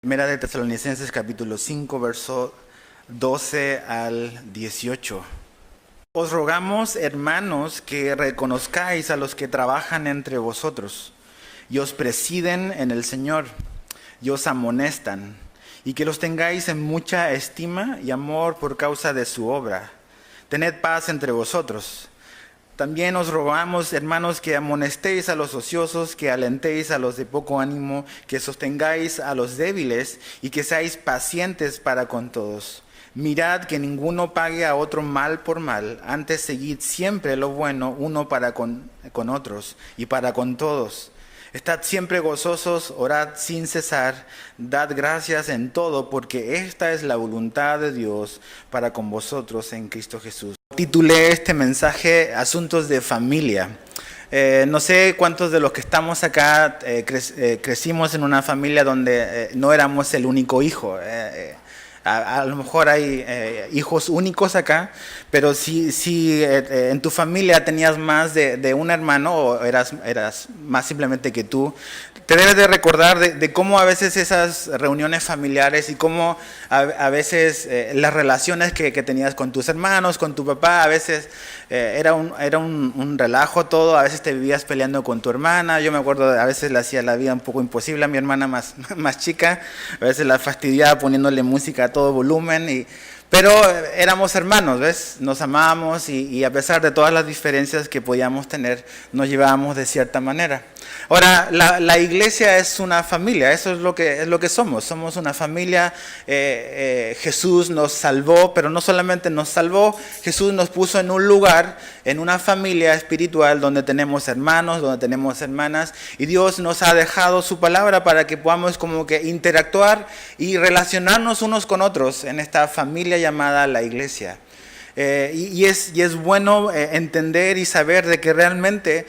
Primera de Tesalonicenses capítulo 5, verso 12 al 18. Os rogamos, hermanos, que reconozcáis a los que trabajan entre vosotros y os presiden en el Señor y os amonestan, y que los tengáis en mucha estima y amor por causa de su obra. Tened paz entre vosotros. También os rogamos, hermanos, que amonestéis a los ociosos, que alentéis a los de poco ánimo, que sostengáis a los débiles y que seáis pacientes para con todos. Mirad que ninguno pague a otro mal por mal, antes seguid siempre lo bueno uno para con otros y para con todos. Estad siempre gozosos, orad sin cesar, dad gracias en todo, porque esta es la voluntad de Dios para con vosotros en Cristo Jesús. Titulé este mensaje Asuntos de Familia. No sé cuántos de los que estamos acá crecimos en una familia donde no éramos el único hijo. A lo mejor hay hijos únicos acá, pero si en tu familia tenías más de un hermano o eras más simplemente que tú, te debes de recordar de cómo a veces esas reuniones familiares y cómo a veces las relaciones que tenías con tus hermanos, con tu papá, a veces era un relajo todo, a veces te vivías peleando con tu hermana. Yo me acuerdo, a veces le hacía la vida un poco imposible a mi hermana más chica, a veces la fastidiaba poniéndole música a todo volumen, pero éramos hermanos, ¿ves? Nos amábamos y a pesar de todas las diferencias que podíamos tener, nos llevábamos de cierta manera. Ahora, la iglesia es una familia, eso es lo que somos una familia. Jesús nos salvó, pero no solamente nos salvó, Jesús nos puso en un lugar, en una familia espiritual donde tenemos hermanos, donde tenemos hermanas, y Dios nos ha dejado su palabra para que podamos como que interactuar y relacionarnos unos con otros en esta familia llamada la iglesia. Y es bueno entender y saber de que realmente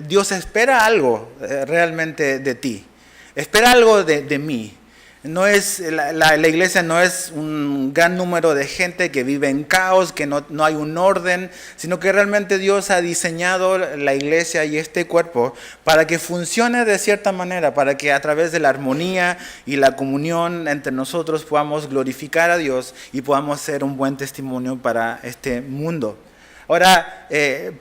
Dios espera algo realmente de ti, espera algo de mí. No es, la iglesia no es un gran número de gente que vive en caos, que no hay un orden, sino que realmente Dios ha diseñado la iglesia y este cuerpo para que funcione de cierta manera, para que a través de la armonía y la comunión entre nosotros podamos glorificar a Dios y podamos ser un buen testimonio para este mundo. Ahora,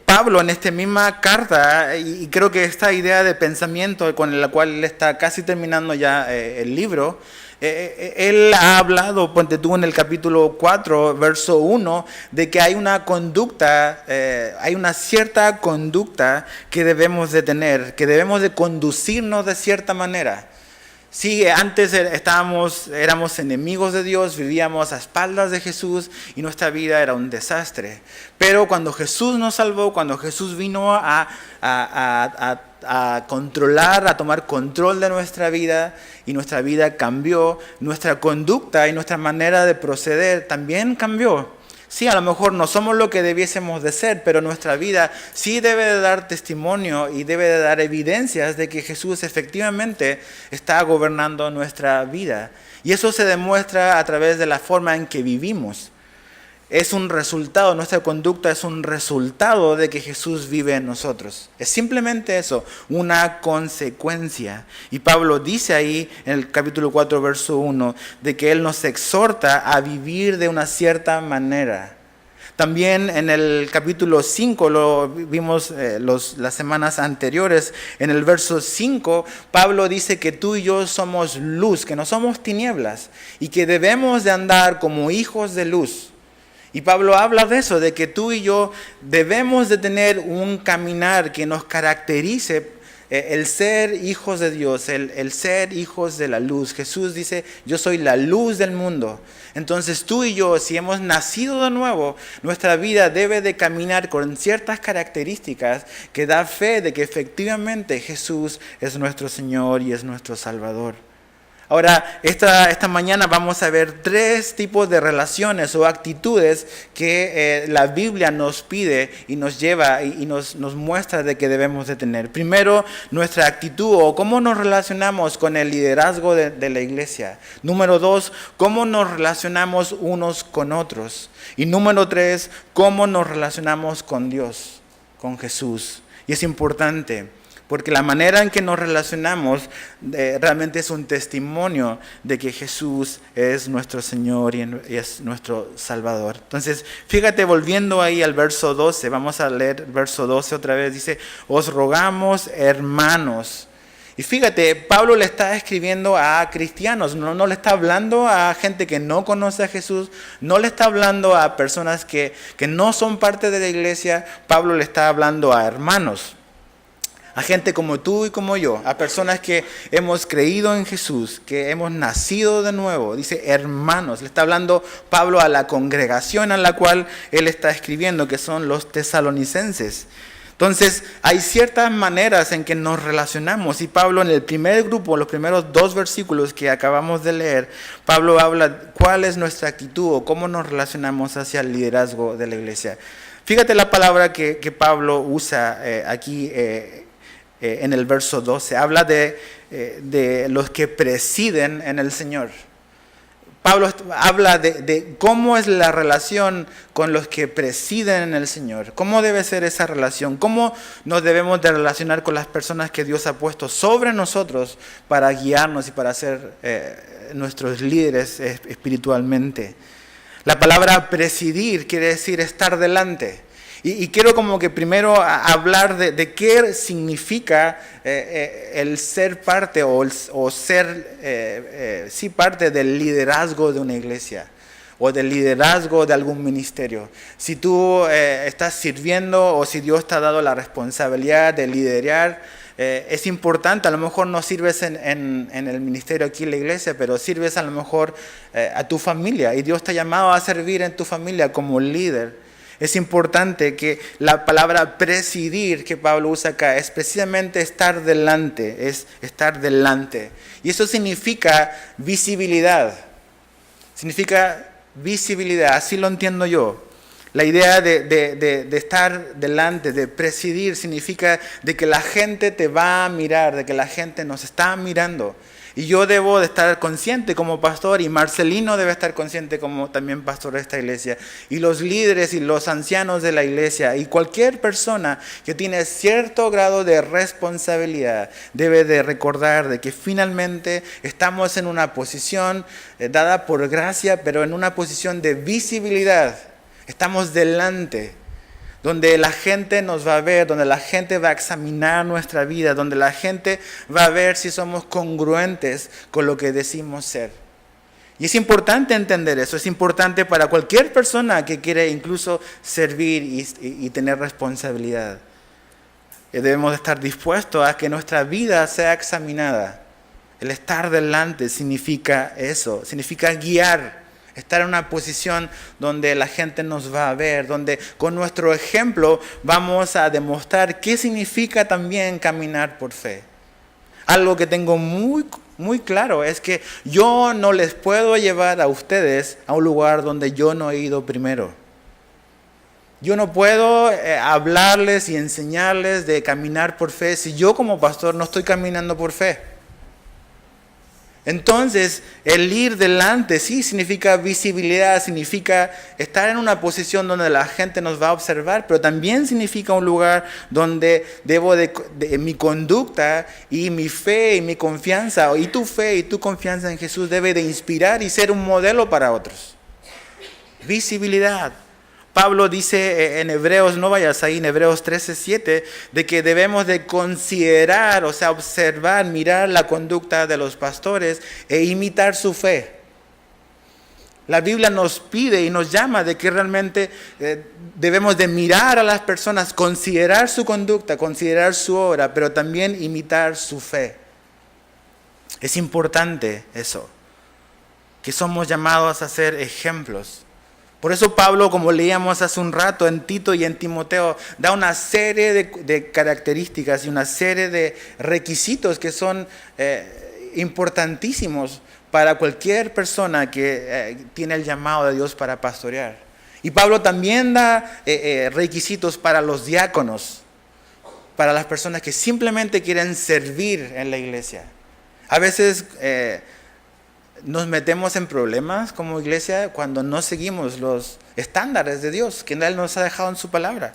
Pablo en esta misma carta, y creo que esta idea de pensamiento con la cual él está casi terminando ya el libro, él ha hablado, ponte tú en el capítulo 4, verso 1, de que hay una conducta, hay una cierta conducta que debemos de tener, que debemos de conducirnos de cierta manera. Sí, antes éramos enemigos de Dios, vivíamos a espaldas de Jesús y nuestra vida era un desastre. Pero cuando Jesús nos salvó, cuando Jesús vino a controlar, a tomar control de nuestra vida y nuestra vida cambió, nuestra conducta y nuestra manera de proceder también cambió. Sí, a lo mejor no somos lo que debiésemos de ser, pero nuestra vida sí debe de dar testimonio y debe de dar evidencias de que Jesús efectivamente está gobernando nuestra vida. Y eso se demuestra a través de la forma en que vivimos. Es un resultado, nuestra conducta es un resultado de que Jesús vive en nosotros. Es simplemente eso, una consecuencia. Y Pablo dice ahí en el capítulo 4, verso 1, de que Él nos exhorta a vivir de una cierta manera. También en el capítulo 5, lo vimos las semanas anteriores, en el verso 5, Pablo dice que tú y yo somos luz, que no somos tinieblas, y que debemos de andar como hijos de luz. Y Pablo habla de eso, de que tú y yo debemos de tener un caminar que nos caracterice, el ser hijos de Dios, el ser hijos de la luz. Jesús dice, yo soy la luz del mundo. Entonces tú y yo, si hemos nacido de nuevo, nuestra vida debe de caminar con ciertas características que da fe de que efectivamente Jesús es nuestro Señor y es nuestro Salvador. Ahora, esta mañana vamos a ver 3 tipos de relaciones o actitudes que la Biblia nos pide y nos lleva y nos muestra de que debemos de tener. Primero, nuestra actitud o cómo nos relacionamos con el liderazgo de la iglesia. Número 2, cómo nos relacionamos unos con otros. Y número 3, cómo nos relacionamos con Dios. con Jesús. Y es importante, porque la manera en que nos relacionamos realmente es un testimonio de que Jesús es nuestro Señor y es nuestro Salvador. Entonces, fíjate, volviendo ahí al verso 12, vamos a leer el verso 12 otra vez, dice, os rogamos, hermanos. Y fíjate, Pablo le está escribiendo a cristianos, no le está hablando a gente que no conoce a Jesús, no le está hablando a personas que no son parte de la iglesia, Pablo le está hablando a hermanos. A gente como tú y como yo, a personas que hemos creído en Jesús, que hemos nacido de nuevo. Dice hermanos, le está hablando Pablo a la congregación a la cual él está escribiendo, que son los tesalonicenses. Entonces, hay ciertas maneras en que nos relacionamos. Y Pablo en el primer grupo, los primeros 2 versículos que acabamos de leer, Pablo habla cuál es nuestra actitud o cómo nos relacionamos hacia el liderazgo de la iglesia. Fíjate la palabra que Pablo usa aquí en el verso 12, habla de los que presiden en el Señor. Pablo habla de cómo es la relación con los que presiden en el Señor, cómo debe ser esa relación, cómo nos debemos de relacionar con las personas que Dios ha puesto sobre nosotros para guiarnos y para ser nuestros líderes espiritualmente. La palabra presidir quiere decir estar delante. Y quiero como que primero hablar de qué significa el ser parte o ser parte del liderazgo de una iglesia o del liderazgo de algún ministerio. Si tú estás sirviendo o si Dios te ha dado la responsabilidad de liderar, es importante, a lo mejor no sirves en el ministerio aquí en la iglesia, pero sirves a lo mejor a tu familia y Dios te ha llamado a servir en tu familia como líder. Es importante que la palabra presidir que Pablo usa acá es precisamente estar delante, es estar delante. Y eso significa visibilidad. Significa visibilidad, así lo entiendo yo. La idea de estar delante, de presidir, significa de que la gente te va a mirar, de que la gente nos está mirando. Y yo debo de estar consciente como pastor, y Marcelino debe estar consciente como también pastor de esta iglesia, y los líderes y los ancianos de la iglesia, y cualquier persona que tiene cierto grado de responsabilidad, debe de recordar de que finalmente estamos en una posición dada por gracia, pero en una posición de visibilidad. Estamos delante, donde la gente nos va a ver, donde la gente va a examinar nuestra vida, donde la gente va a ver si somos congruentes con lo que decimos ser. Y es importante entender eso, es importante para cualquier persona que quiere incluso servir y tener responsabilidad. Debemos estar dispuestos a que nuestra vida sea examinada. El estar delante significa eso, significa guiar. Estar en una posición donde la gente nos va a ver, donde con nuestro ejemplo vamos a demostrar qué significa también caminar por fe. Algo que tengo muy claro es que yo no les puedo llevar a ustedes a un lugar donde yo no he ido primero. Yo no puedo hablarles y enseñarles de caminar por fe si yo como pastor no estoy caminando por fe. Entonces, el ir delante sí significa visibilidad, significa estar en una posición donde la gente nos va a observar, pero también significa un lugar donde debo de mi conducta y mi fe y mi confianza, y tu fe y tu confianza en Jesús debe de inspirar y ser un modelo para otros. Visibilidad. Pablo dice en Hebreos, no vayas ahí, en Hebreos 13:7, de que debemos de considerar, o sea, observar, mirar la conducta de los pastores e imitar su fe. La Biblia nos pide y nos llama de que realmente debemos de mirar a las personas, considerar su conducta, considerar su obra, pero también imitar su fe. Es importante eso, que somos llamados a ser ejemplos. Por eso Pablo, como leíamos hace un rato en Tito y en Timoteo, da una serie de características y una serie de requisitos que son importantísimos para cualquier persona que tiene el llamado de Dios para pastorear. Y Pablo también da requisitos para los diáconos, para las personas que simplemente quieren servir en la iglesia. A veces nos metemos en problemas como iglesia cuando no seguimos los estándares de Dios que Él nos ha dejado en su palabra.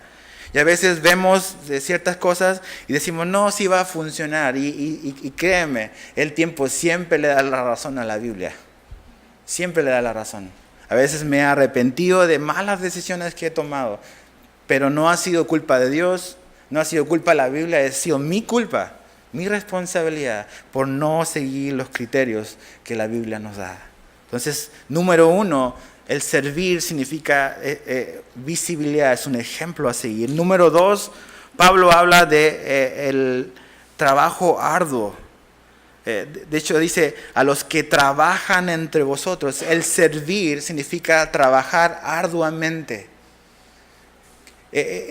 Y a veces vemos de ciertas cosas y decimos, no, sí va a funcionar. Y créeme, el tiempo siempre le da la razón a la Biblia. Siempre le da la razón. A veces me he arrepentido de malas decisiones que he tomado, pero no ha sido culpa de Dios, no ha sido culpa de la Biblia, ha sido mi culpa, mi responsabilidad por no seguir los criterios que la Biblia nos da. Entonces, número 1, el servir significa visibilidad, es un ejemplo a seguir. Número 2, Pablo habla de el trabajo arduo. De hecho dice, a los que trabajan entre vosotros. El servir significa trabajar arduamente.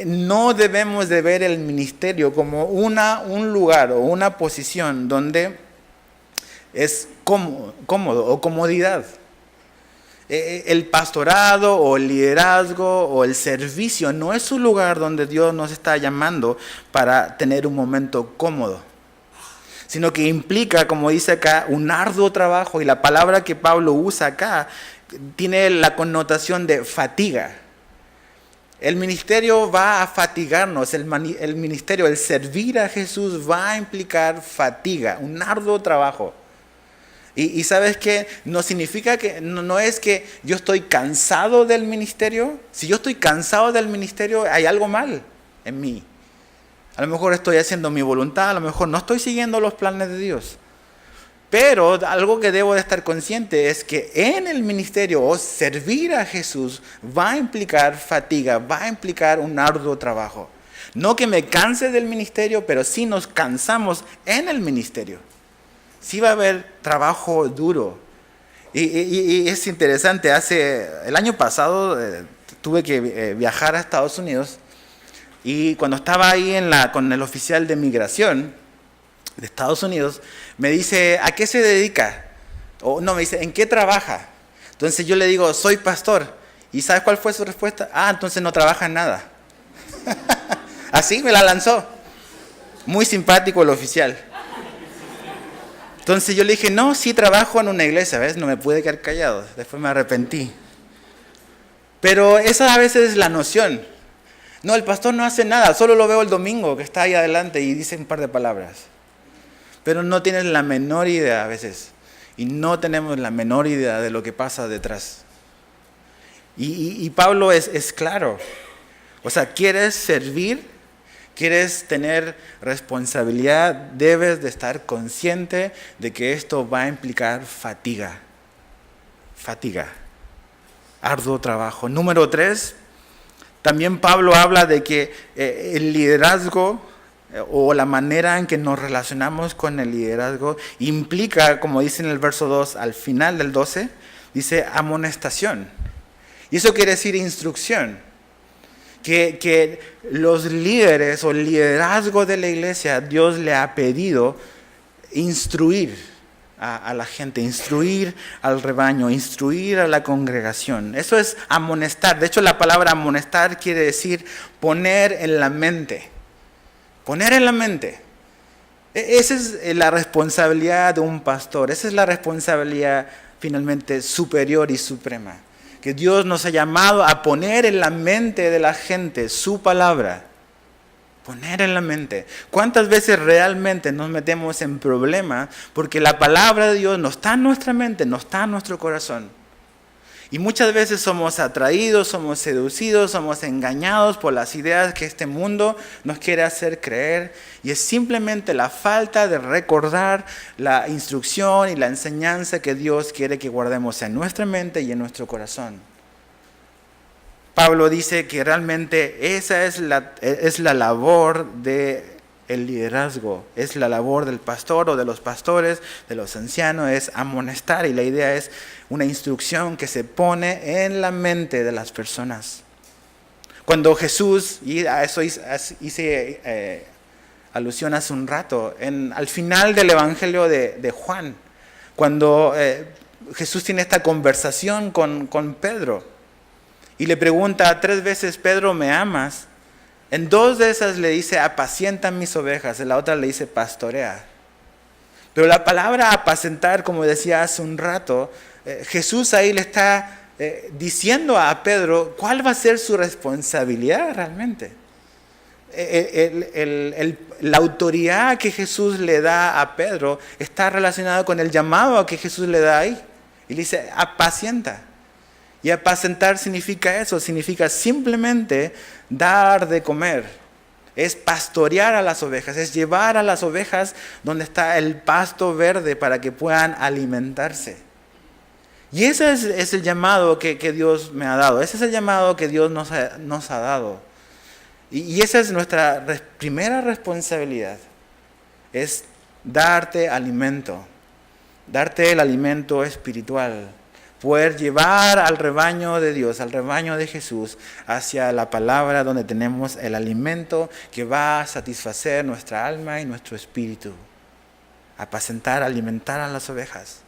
No debemos de ver el ministerio como un lugar o una posición donde es cómodo o comodidad. El pastorado o el liderazgo o el servicio no es un lugar donde Dios nos está llamando para tener un momento cómodo, sino que implica, como dice acá, un arduo trabajo, y la palabra que Pablo usa acá tiene la connotación de fatiga. El ministerio va a fatigarnos, el ministerio, el servir a Jesús va a implicar fatiga, un arduo trabajo. Y ¿sabes qué? No significa que, no es que yo estoy cansado del ministerio. Si yo estoy cansado del ministerio, hay algo mal en mí. A lo mejor estoy haciendo mi voluntad, a lo mejor no estoy siguiendo los planes de Dios. Pero algo que debo de estar consciente es que en el ministerio o servir a Jesús va a implicar fatiga, va a implicar un arduo trabajo. No que me canse del ministerio, pero sí nos cansamos en el ministerio. Sí va a haber trabajo duro. Y es interesante, el año pasado tuve que viajar a Estados Unidos, y cuando estaba ahí con el oficial de migración de Estados Unidos, me dice, ¿a qué se dedica? Me dice, ¿en qué trabaja? Entonces yo le digo, soy pastor. ¿Y sabes cuál fue su respuesta? Entonces no trabaja en nada. Así me la lanzó. Muy simpático el oficial. Entonces yo le dije, no, sí trabajo en una iglesia, ¿ves? No me pude quedar callado, después me arrepentí. Pero esa a veces es la noción. No, el pastor no hace nada, solo lo veo el domingo, que está ahí adelante y dice un par de palabras. Pero no tienes la menor idea a veces, y no tenemos la menor idea de lo que pasa detrás. Y Pablo es claro. O sea, ¿quieres servir? ¿Quieres tener responsabilidad? Debes de estar consciente de que esto va a implicar fatiga. Fatiga. Arduo trabajo. Número 3, también Pablo habla de que el liderazgo o la manera en que nos relacionamos con el liderazgo implica, como dice en el verso 2, al final del 12, dice amonestación. Y eso quiere decir instrucción. Que los líderes o el liderazgo de la iglesia, Dios le ha pedido instruir a la gente, instruir al rebaño, instruir a la congregación. Eso es amonestar. De hecho, la palabra amonestar quiere decir poner en la mente. Poner en la mente. Esa es la responsabilidad de un pastor. Esa es la responsabilidad finalmente superior y suprema. Que Dios nos ha llamado a poner en la mente de la gente su palabra. Poner en la mente. ¿Cuántas veces realmente nos metemos en problemas porque la palabra de Dios no está en nuestra mente, no está en nuestro corazón? Y muchas veces somos atraídos, somos seducidos, somos engañados por las ideas que este mundo nos quiere hacer creer. Y es simplemente la falta de recordar la instrucción y la enseñanza que Dios quiere que guardemos en nuestra mente y en nuestro corazón. Pablo dice que realmente esa es la labor del liderazgo, es la labor del pastor o de los pastores, de los ancianos, es amonestar, y la idea es una instrucción que se pone en la mente de las personas. Cuando Jesús, y a eso hice alusión hace un rato, al final del Evangelio de Juan, cuando Jesús tiene esta conversación con Pedro, y le pregunta 3 veces, Pedro, ¿me amas? En 2 de esas le dice, apacienta mis ovejas. En la otra le dice, pastorea. Pero la palabra apacentar, como decía hace un rato, Jesús ahí le está diciendo a Pedro cuál va a ser su responsabilidad realmente. La autoridad que Jesús le da a Pedro está relacionada con el llamado que Jesús le da ahí. Y le dice, apacienta. Y apacentar significa eso, significa simplemente dar de comer. Es pastorear a las ovejas, es llevar a las ovejas donde está el pasto verde para que puedan alimentarse. Y ese es el llamado que Dios me ha dado, ese es el llamado que Dios nos ha dado. Y esa es nuestra primera responsabilidad, es darte alimento, darte el alimento espiritual. Poder llevar al rebaño de Dios, al rebaño de Jesús, hacia la palabra donde tenemos el alimento que va a satisfacer nuestra alma y nuestro espíritu. Apacentar, alimentar a las ovejas.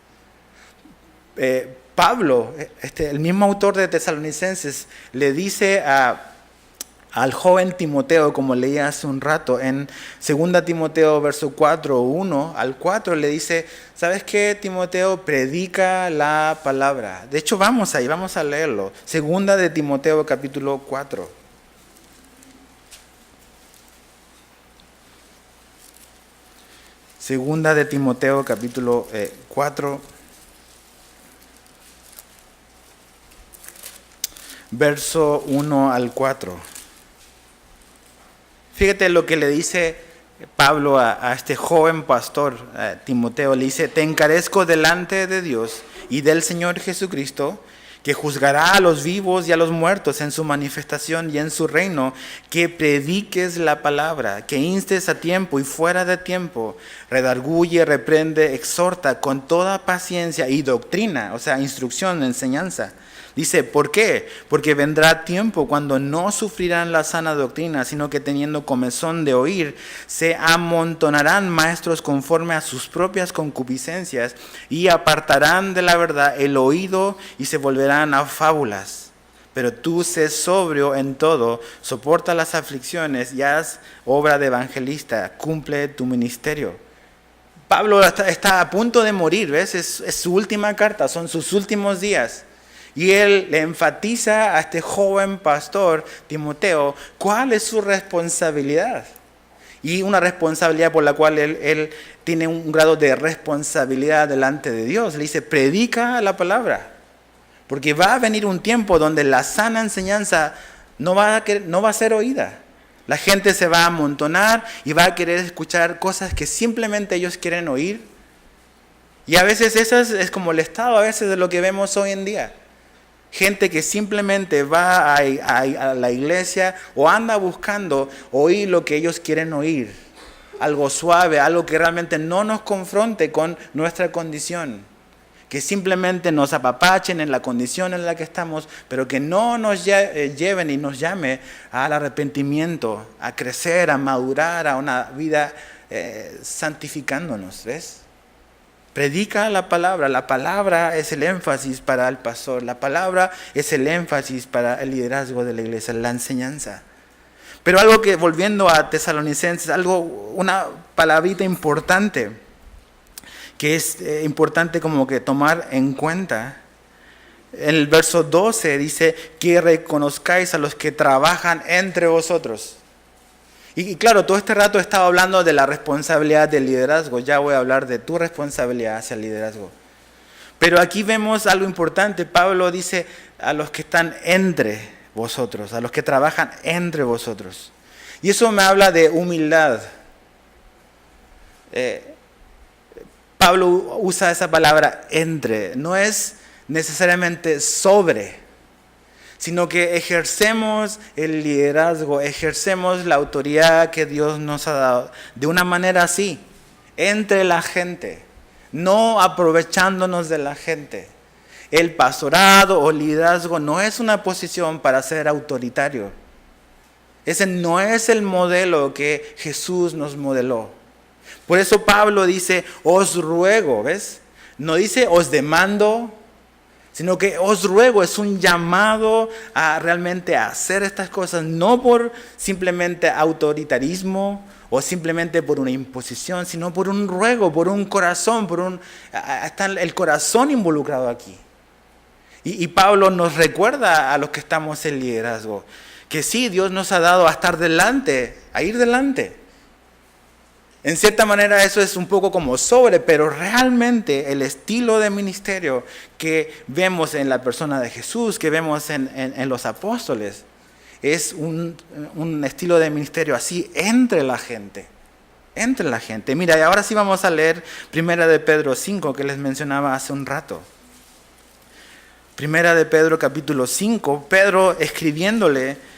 Pablo, el mismo autor de Tesalonicenses, le dice al joven Timoteo, como leí hace un rato, en 2 Timoteo verso 4, 1 al 4, le dice, ¿sabes qué, Timoteo? Predica la palabra. De hecho, vamos ahí, vamos a leerlo. 2 de Timoteo capítulo 4. Segunda de Timoteo capítulo 4. Verso 1 al 4. Fíjate lo que le dice Pablo a este joven pastor, Timoteo. Le dice, te encarezco delante de Dios y del Señor Jesucristo, que juzgará a los vivos y a los muertos en su manifestación y en su reino, que prediques la palabra, que instes a tiempo y fuera de tiempo, redarguye, reprende, exhorta con toda paciencia y doctrina, o sea, instrucción, enseñanza. Dice, ¿por qué? Porque vendrá tiempo cuando no sufrirán la sana doctrina, sino que teniendo comezón de oír, se amontonarán maestros conforme a sus propias concupiscencias y apartarán de la verdad el oído y se volverán a fábulas. Pero tú sé sobrio en todo, soporta las aflicciones y haz obra de evangelista, cumple tu ministerio. Pablo está a punto de morir, ¿ves? Es su última carta, son sus últimos días. Y él le enfatiza a este joven pastor, Timoteo, cuál es su responsabilidad. Y una responsabilidad por la cual él tiene un grado de responsabilidad delante de Dios. Le dice, predica la palabra. Porque va a venir un tiempo donde la sana enseñanza no va a ser oída. La gente se va a amontonar y va a querer escuchar cosas que simplemente ellos quieren oír. Y a veces eso es como el estado a veces de lo que vemos hoy en día. Gente que simplemente va a la iglesia o anda buscando oír lo que ellos quieren oír. Algo suave, algo que realmente no nos confronte con nuestra condición. Que simplemente nos apapachen en la condición en la que estamos, pero que no nos lleven y nos llame al arrepentimiento, a crecer, a madurar, a una vida santificándonos, ¿ves? Predica la palabra es el énfasis para el pastor, la palabra es el énfasis para el liderazgo de la iglesia, la enseñanza. Pero algo que, volviendo a Tesalonicenses, una palabrita importante, que es importante como que tomar en cuenta. En el verso 12 dice que reconozcáis a los que trabajan entre vosotros. Y claro, todo este rato he estado hablando de la responsabilidad del liderazgo. Ya voy a hablar de tu responsabilidad hacia el liderazgo. Pero aquí vemos algo importante. Pablo dice a los que están entre vosotros, a los que trabajan entre vosotros. Y eso me habla de humildad. Pablo usa esa palabra entre. No es necesariamente sobre, sino que ejercemos el liderazgo, ejercemos la autoridad que Dios nos ha dado de una manera así, entre la gente, no aprovechándonos de la gente. El pastorado o liderazgo no es una posición para ser autoritario. Ese no es el modelo que Jesús nos modeló. Por eso Pablo dice, os ruego, ¿ves? No dice os demando, sino que os ruego, es un llamado a realmente hacer estas cosas, no por simplemente autoritarismo o simplemente por una imposición, sino por un ruego, por un corazón, está el corazón involucrado aquí. Y Pablo nos recuerda a los que estamos en liderazgo, que sí, Dios nos ha dado a estar delante, a ir delante. En cierta manera eso es un poco como pero realmente el estilo de ministerio que vemos en la persona de Jesús, que vemos en los apóstoles, es un estilo de ministerio así entre la gente. Entre la gente. Mira, y ahora sí vamos a leer 1 de Pedro 5 que les mencionaba hace un rato. 1 de Pedro capítulo 5, Pedro escribiéndole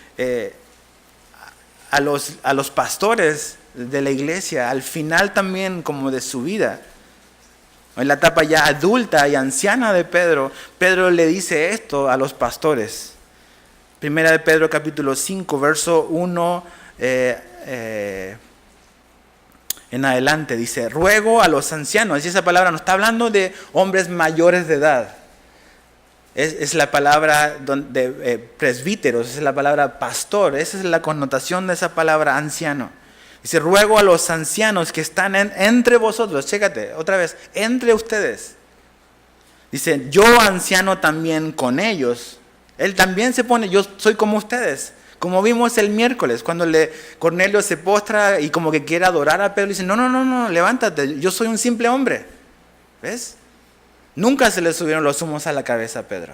a los pastores de la iglesia, al final también como de su vida, en la etapa ya adulta y anciana de Pedro, Pedro le dice esto a los pastores. 1 de Pedro capítulo 5, verso 1 en adelante, dice, ruego a los ancianos, y esa palabra no está hablando de hombres mayores de edad, es la palabra de presbíteros, es la palabra pastor, esa es la connotación de esa palabra anciano. Dice, ruego a los ancianos que están entre vosotros, chécate, otra vez, entre ustedes. Dice, yo anciano también con ellos. Él también se pone, yo soy como ustedes. Como vimos el miércoles, cuando Cornelio se postra y como que quiere adorar a Pedro, dice, no, levántate, yo soy un simple hombre. ¿Ves? Nunca se le subieron los humos a la cabeza a Pedro.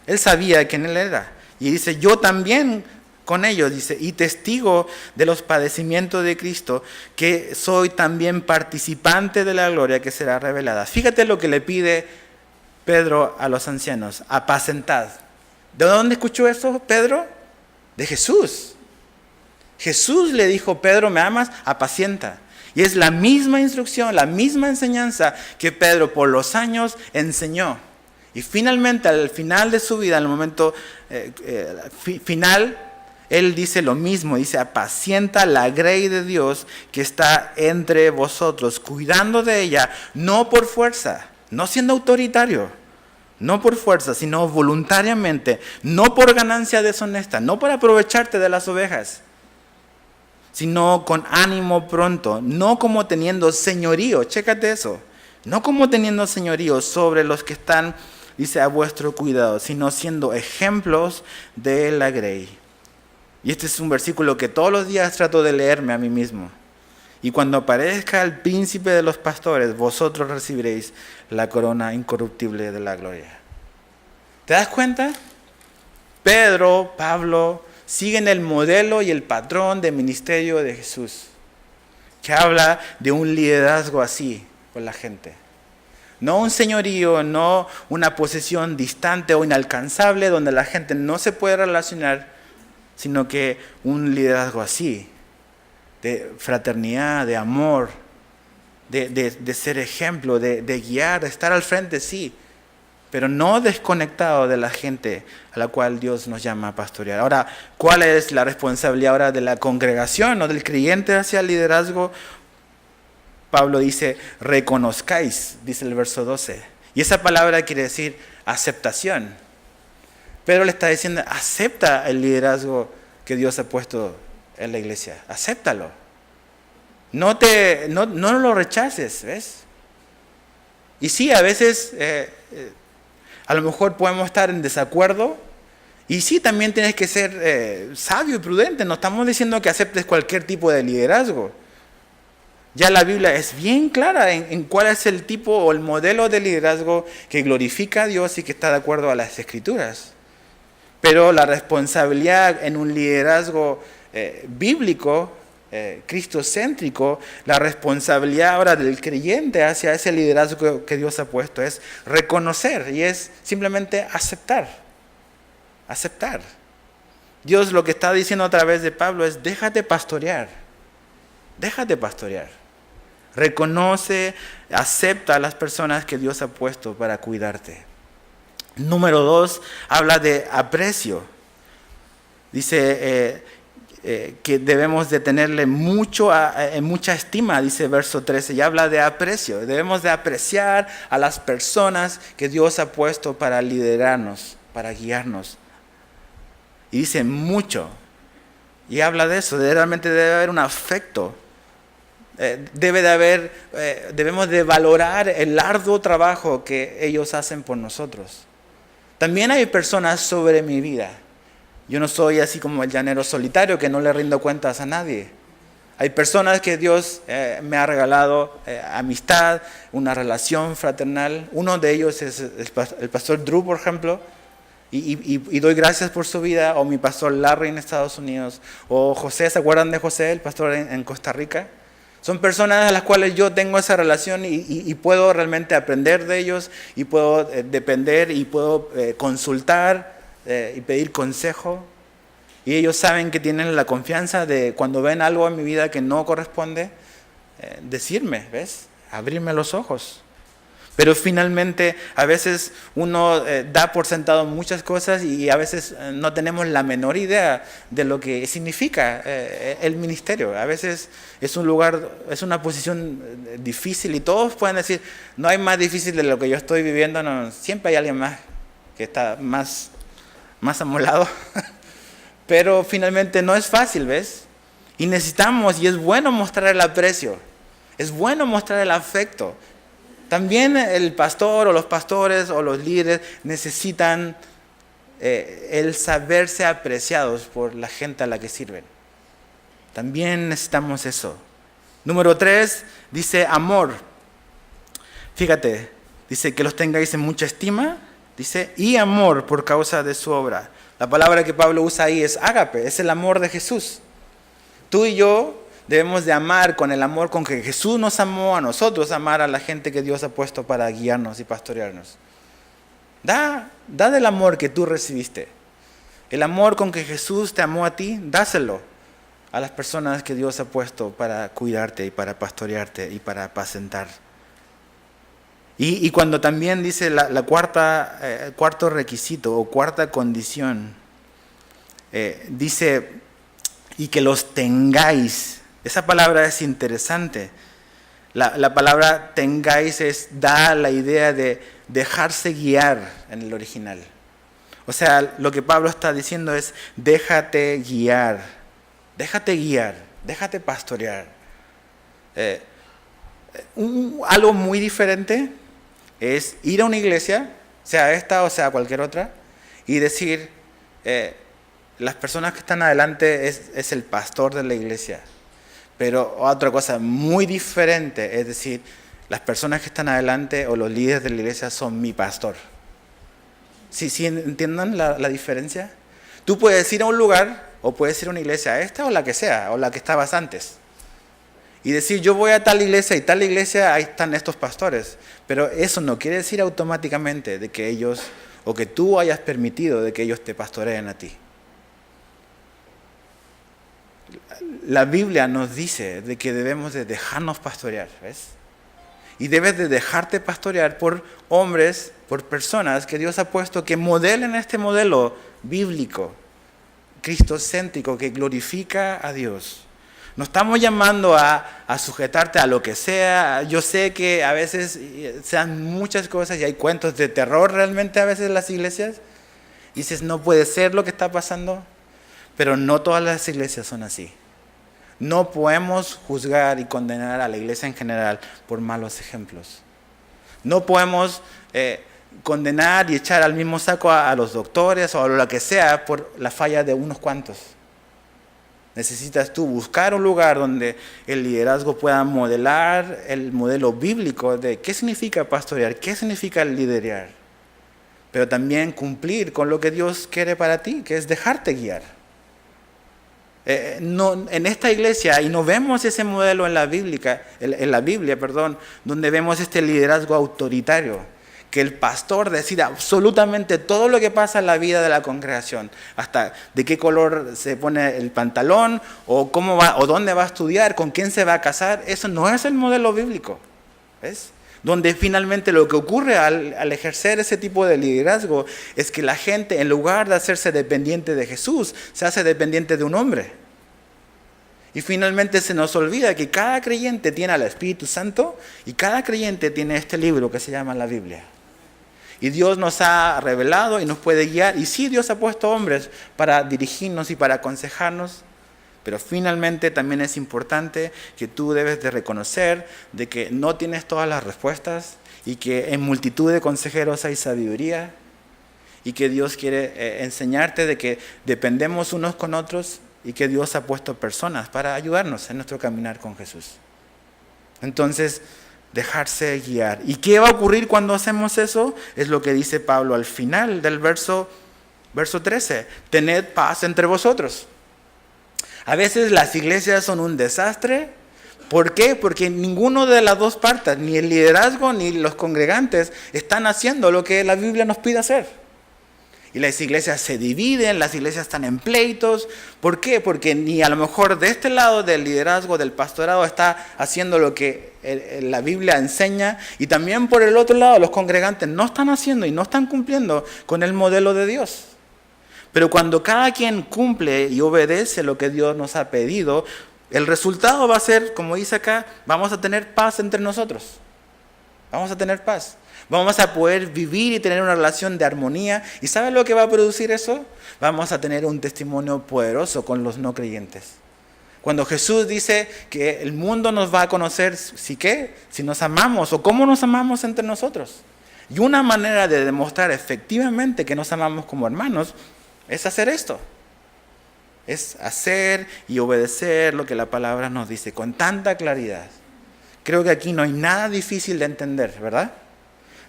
Él sabía quién él era. Y dice, yo también con ellos, dice, y testigo de los padecimientos de Cristo, que soy también participante de la gloria que será revelada. Fíjate lo que le pide Pedro a los ancianos, apacentad. ¿De dónde escuchó eso Pedro? De Jesús. Jesús le dijo, Pedro, ¿me amas? Apacienta. Y es la misma instrucción, la misma enseñanza que Pedro por los años enseñó. Y finalmente, al final de su vida, en el momento final, él dice lo mismo, dice, apacienta la grey de Dios que está entre vosotros, cuidando de ella, no por fuerza, no siendo autoritario, no por fuerza, sino voluntariamente, no por ganancia deshonesta, no para aprovecharte de las ovejas, sino con ánimo pronto, no como teniendo señorío, chécate eso, no como teniendo señorío sobre los que están, dice, a vuestro cuidado, sino siendo ejemplos de la grey. Y este es un versículo que todos los días trato de leerme a mí mismo. Y cuando aparezca el príncipe de los pastores, vosotros recibiréis la corona incorruptible de la gloria. ¿Te das cuenta? Pedro, Pablo, siguen el modelo y el patrón de ministerio de Jesús, que habla de un liderazgo así con la gente. No un señorío, no una posesión distante o inalcanzable donde la gente no se puede relacionar, sino que un liderazgo así, de fraternidad, de amor, de ser ejemplo, de guiar, de estar al frente, sí, pero no desconectado de la gente a la cual Dios nos llama a pastorear. Ahora, ¿cuál es la responsabilidad ahora de la congregación o del creyente hacia el liderazgo? Pablo dice, reconozcáis, dice el verso 12. Y esa palabra quiere decir aceptación. Pedro le está diciendo, acepta el liderazgo que Dios ha puesto en la iglesia. Acéptalo. No lo rechaces, ¿ves? Y sí, a veces, a lo mejor podemos estar en desacuerdo. Y sí, también tienes que ser sabio y prudente. No estamos diciendo que aceptes cualquier tipo de liderazgo. Ya la Biblia es bien clara en cuál es el tipo o el modelo de liderazgo que glorifica a Dios y que está de acuerdo a las Escrituras. Pero la responsabilidad en un liderazgo bíblico, cristocéntrico, la responsabilidad ahora del creyente hacia ese liderazgo que Dios ha puesto es reconocer y es simplemente aceptar. Aceptar. Dios lo que está diciendo a través de Pablo es déjate pastorear. Déjate pastorear. Reconoce, acepta a las personas que Dios ha puesto para cuidarte. Número 2, habla de aprecio. Dice que debemos de tenerle mucha estima, dice verso 13, y habla de aprecio. Debemos de apreciar a las personas que Dios ha puesto para liderarnos, para guiarnos. Y dice mucho. Y habla de eso, realmente debe haber un afecto. Debemos de valorar el arduo trabajo que ellos hacen por nosotros. También hay personas sobre mi vida Yo no soy así como el llanero solitario que no le rindo cuentas a nadie. Hay personas que Dios me ha regalado amistad, una relación fraternal. Uno de ellos es el pastor Drew, por ejemplo, y doy gracias por su vida, o mi pastor Larry en Estados Unidos, o José, ¿se acuerdan de José, el pastor en Costa Rica? Son personas a las cuales yo tengo esa relación y puedo realmente aprender de ellos, y puedo depender, y puedo consultar y pedir consejo. Y ellos saben que tienen la confianza de cuando ven algo en mi vida que no corresponde, decirme, ¿ves? Abrirme los ojos. Pero finalmente a veces uno da por sentado muchas cosas y a veces no tenemos la menor idea de lo que significa el ministerio. A veces es un lugar, es una posición difícil y todos pueden decir, no hay más difícil de lo que yo estoy viviendo, no, siempre hay alguien más que está más amolado. Pero finalmente no es fácil, ¿ves? Y necesitamos, y es bueno mostrar el aprecio, es bueno mostrar el afecto. También el pastor o los pastores o los líderes necesitan el saberse apreciados por la gente a la que sirven. También necesitamos eso. Número 3, dice amor. Fíjate, dice que los tengáis en mucha estima, dice, y amor por causa de su obra. La palabra que Pablo usa ahí es ágape, es el amor de Jesús. Tú y yo debemos de amar con el amor con que Jesús nos amó a nosotros, amar a la gente que Dios ha puesto para guiarnos y pastorearnos. Da del amor que tú recibiste. El amor con que Jesús te amó a ti, dáselo a las personas que Dios ha puesto para cuidarte y para pastorearte y para apacentar. Y cuando también dice cuarto requisito o cuarta condición, dice, y que los tengáis. Esa palabra es interesante. La palabra tengáis da la idea de dejarse guiar en el original. O sea, lo que Pablo está diciendo es, déjate guiar, déjate pastorear. Algo muy diferente es ir a una iglesia, sea esta o sea cualquier otra, y decir, las personas que están adelante es el pastor de la iglesia. Pero otra cosa muy diferente es decir, las personas que están adelante o los líderes de la iglesia son mi pastor. ¿Sí entiendan la diferencia? Tú puedes ir a un lugar o puedes ir a una iglesia, esta o la que sea, o la que estabas antes. Y decir, yo voy a tal iglesia y tal iglesia, ahí están estos pastores. Pero eso no quiere decir automáticamente de que ellos, o que tú hayas permitido de que ellos te pastoreen a ti. La Biblia nos dice de que debemos de dejarnos pastorear, ¿ves? Y debes de dejarte pastorear por hombres, por personas que Dios ha puesto que modelen este modelo bíblico, cristocéntrico, que glorifica a Dios. No estamos llamando a sujetarte a lo que sea. Yo sé que a veces sean muchas cosas y hay cuentos de terror realmente a veces en las iglesias. Y dices, no puede ser lo que está pasando. Pero no todas las iglesias son así. No podemos juzgar y condenar a la iglesia en general por malos ejemplos. No podemos condenar y echar al mismo saco a los doctores o a lo que sea por la falla de unos cuantos. Necesitas tú buscar un lugar donde el liderazgo pueda modelar el modelo bíblico de qué significa pastorear, qué significa liderar. Pero también cumplir con lo que Dios quiere para ti, que es dejarte guiar. En esta iglesia, y no vemos ese modelo en la Biblia, donde vemos este liderazgo autoritario, que el pastor decida absolutamente todo lo que pasa en la vida de la congregación, hasta de qué color se pone el pantalón, o cómo va, o dónde va a estudiar, con quién se va a casar. Eso no es el modelo bíblico, ¿ves? Donde finalmente lo que ocurre al ejercer ese tipo de liderazgo es que la gente, en lugar de hacerse dependiente de Jesús, se hace dependiente de un hombre. Y finalmente se nos olvida que cada creyente tiene al Espíritu Santo y cada creyente tiene este libro que se llama la Biblia. Y Dios nos ha revelado y nos puede guiar. Y sí, Dios ha puesto hombres para dirigirnos y para aconsejarnos. Pero finalmente también es importante que tú debes de reconocer de que no tienes todas las respuestas y que en multitud de consejeros hay sabiduría y que Dios quiere enseñarte de que dependemos unos con otros y que Dios ha puesto personas para ayudarnos en nuestro caminar con Jesús. Entonces, dejarse guiar. ¿Y qué va a ocurrir cuando hacemos eso? Es lo que dice Pablo al final del verso 13. Tened paz entre vosotros. A veces las iglesias son un desastre. ¿Por qué? Porque ninguno de las dos partes, ni el liderazgo ni los congregantes, están haciendo lo que la Biblia nos pide hacer. Y las iglesias se dividen, las iglesias están en pleitos. ¿Por qué? Porque ni a lo mejor de este lado del liderazgo, del pastorado, está haciendo lo que la Biblia enseña. Y también por el otro lado, los congregantes no están haciendo y no están cumpliendo con el modelo de Dios. Pero cuando cada quien cumple y obedece lo que Dios nos ha pedido, el resultado va a ser, como dice acá, vamos a tener paz entre nosotros. Vamos a tener paz. Vamos a poder vivir y tener una relación de armonía. ¿Y ¿sabes lo que va a producir eso? Vamos a tener un testimonio poderoso con los no creyentes. Cuando Jesús dice que el mundo nos va a conocer, ¿sí qué? Si nos amamos o cómo nos amamos entre nosotros. Y una manera de demostrar efectivamente que nos amamos como hermanos es hacer esto. Es hacer y obedecer lo que la palabra nos dice con tanta claridad. Creo que aquí no hay nada difícil de entender, ¿verdad?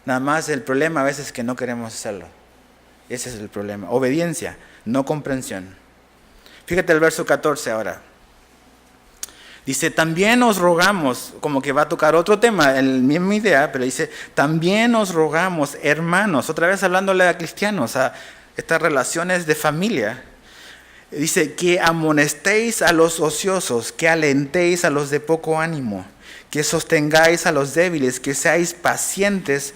Nada más el problema a veces es que no queremos hacerlo. Ese es el problema. Obediencia, no comprensión. Fíjate el verso 14 ahora. Dice, también os rogamos, como que va a tocar otro tema, la misma idea, pero dice, también os rogamos, hermanos, otra vez hablándole a cristianos, a estas relaciones de familia. Dice, que amonestéis a los ociosos, que alentéis a los de poco ánimo, que sostengáis a los débiles, que seáis pacientes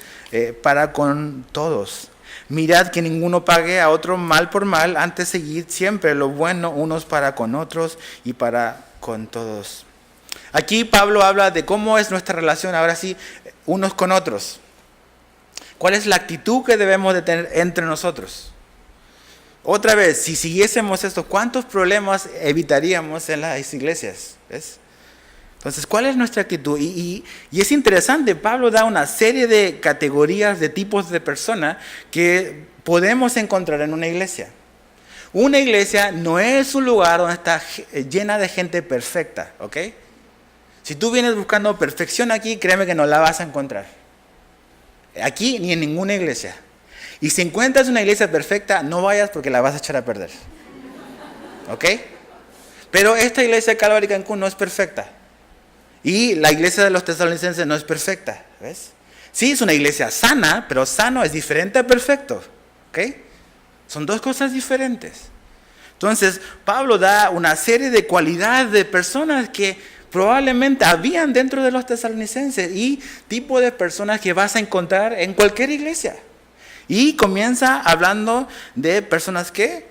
para con todos. Mirad que ninguno pague a otro mal por mal, antes seguid siempre lo bueno unos para con otros y para con todos. Aquí Pablo habla de cómo es nuestra relación ahora sí, unos con otros. ¿Cuál es la actitud que debemos de tener entre nosotros? Otra vez, si siguiésemos esto, ¿cuántos problemas evitaríamos en las iglesias? ¿Ves? Entonces, ¿cuál es nuestra actitud? Y es interesante, Pablo da una serie de categorías, de tipos de personas que podemos encontrar en una iglesia. Una iglesia no es un lugar donde está llena de gente perfecta, ¿ok? Si tú vienes buscando perfección aquí, créeme que no la vas a encontrar. Aquí ni en ninguna iglesia. Y si encuentras una iglesia perfecta, no vayas porque la vas a echar a perder. ¿Ok? Pero esta iglesia de Calvary Cancún no es perfecta. Y la iglesia de los tesalonicenses no es perfecta. ¿Ves? Sí, es una iglesia sana, pero sano es diferente a perfecto. ¿Ok? Son dos cosas diferentes. Entonces, Pablo da una serie de cualidades de personas que probablemente habían dentro de los tesalonicenses y tipo de personas que vas a encontrar en cualquier iglesia. Y comienza hablando de personas que,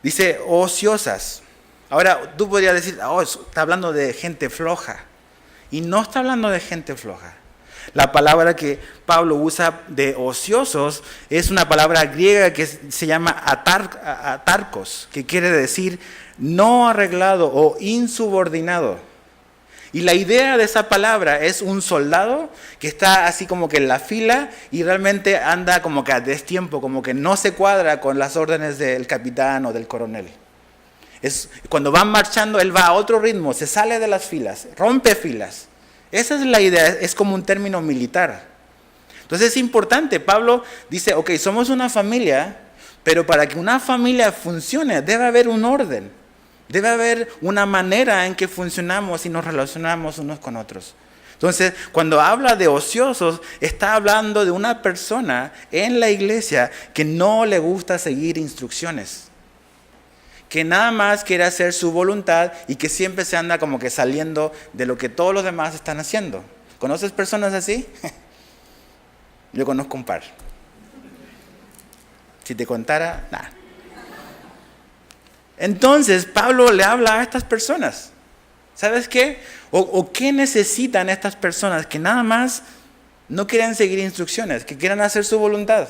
dice, ociosas. Ahora, tú podrías decir, está hablando de gente floja. Y no está hablando de gente floja. La palabra que Pablo usa de ociosos es una palabra griega que se llama atarcos, que quiere decir no arreglado o insubordinado. Y la idea de esa palabra es un soldado que está así como que en la fila y realmente anda como que a destiempo, como que no se cuadra con las órdenes del capitán o del coronel. Cuando van marchando, él va a otro ritmo, se sale de las filas, rompe filas. Esa es la idea, es como un término militar. Entonces es importante, Pablo dice, ok, somos una familia, pero para que una familia funcione debe haber un orden. Debe haber una manera en que funcionamos y nos relacionamos unos con otros. Entonces, cuando habla de ociosos, está hablando de una persona en la iglesia que no le gusta seguir instrucciones. Que nada más quiere hacer su voluntad y que siempre se anda como que saliendo de lo que todos los demás están haciendo. ¿Conoces personas así? Yo conozco un par. Si te contara, nada. Entonces, Pablo le habla a estas personas. ¿Sabes qué? ¿O qué necesitan estas personas que nada más no quieren seguir instrucciones, que quieran hacer su voluntad?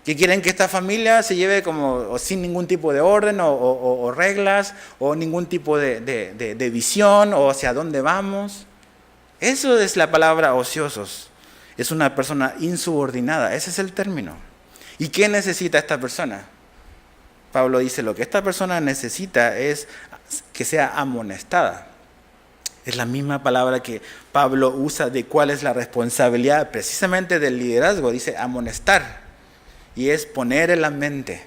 Que quieren que esta familia se lleve como o sin ningún tipo de orden o reglas o ningún tipo de visión o hacia dónde vamos. Eso es la palabra ociosos. Es una persona insubordinada. Ese es el término. ¿Y qué necesita esta persona? Pablo dice, lo que esta persona necesita es que sea amonestada. Es la misma palabra que Pablo usa de cuál es la responsabilidad precisamente del liderazgo. Dice amonestar, y es poner en la mente.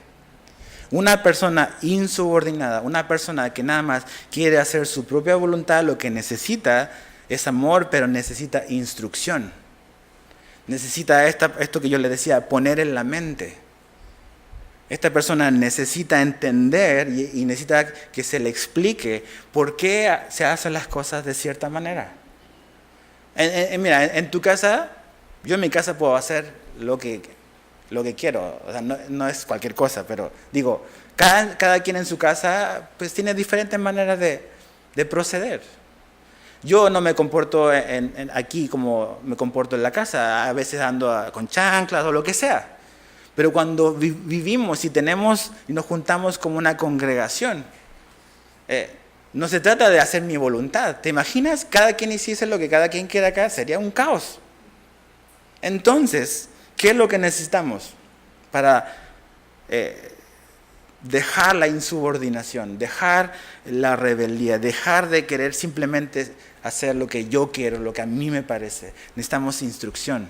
Una persona insubordinada, una persona que nada más quiere hacer su propia voluntad, lo que necesita es amor, pero necesita instrucción. Necesita esto que yo le decía, poner en la mente. Esta persona necesita entender y necesita que se le explique por qué se hacen las cosas de cierta manera. Mira, en tu casa, yo en mi casa puedo hacer lo que quiero. O sea, no es cualquier cosa, pero digo, cada quien en su casa pues tiene diferentes maneras de proceder. Yo no me comporto aquí como me comporto en la casa. A veces ando con chanclas o lo que sea. Pero cuando vivimos y nos juntamos como una congregación, no se trata de hacer mi voluntad. ¿Te imaginas? Cada quien hiciese lo que cada quien quiera acá, sería un caos. Entonces, ¿qué es lo que necesitamos para dejar la insubordinación, dejar la rebeldía, dejar de querer simplemente hacer lo que yo quiero, lo que a mí me parece? Necesitamos instrucción,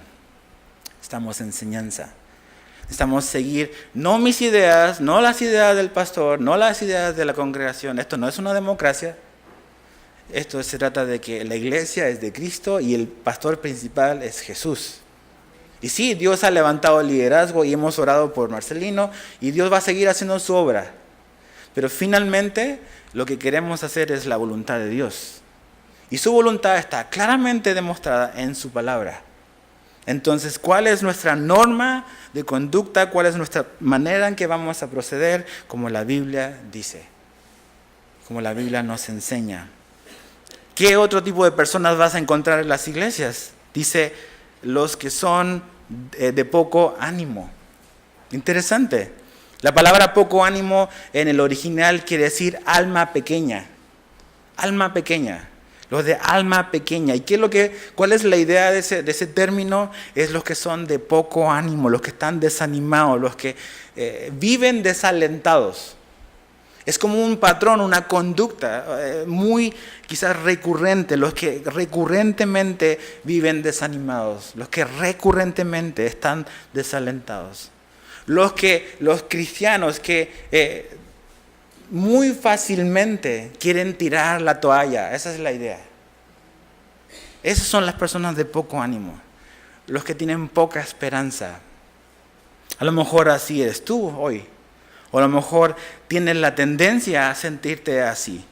necesitamos enseñanza. Necesitamos seguir no mis ideas, no las ideas del pastor, no las ideas de la congregación. Esto no es una democracia. Esto se trata de que la iglesia es de Cristo y el pastor principal es Jesús. Y sí, Dios ha levantado el liderazgo y hemos orado por Marcelino y Dios va a seguir haciendo su obra. Pero finalmente lo que queremos hacer es la voluntad de Dios. Y su voluntad está claramente demostrada en su palabra. Entonces, ¿cuál es nuestra norma de conducta? ¿Cuál es nuestra manera en que vamos a proceder? Como la Biblia dice, como la Biblia nos enseña. ¿Qué otro tipo de personas vas a encontrar en las iglesias? Dice, los que son de poco ánimo. Interesante. La palabra poco ánimo en el original quiere decir alma pequeña. Alma pequeña. Los de alma pequeña. ¿Y cuál es la idea de ese término? Es los que son de poco ánimo, los que están desanimados, los que viven desalentados. Es como un patrón, una conducta muy quizás recurrente, los que recurrentemente viven desanimados, los que recurrentemente están desalentados. Los cristianos que muy fácilmente quieren tirar la toalla, esa es la idea. Esas son las personas de poco ánimo, los que tienen poca esperanza. A lo mejor así eres tú hoy, o a lo mejor tienes la tendencia a sentirte así,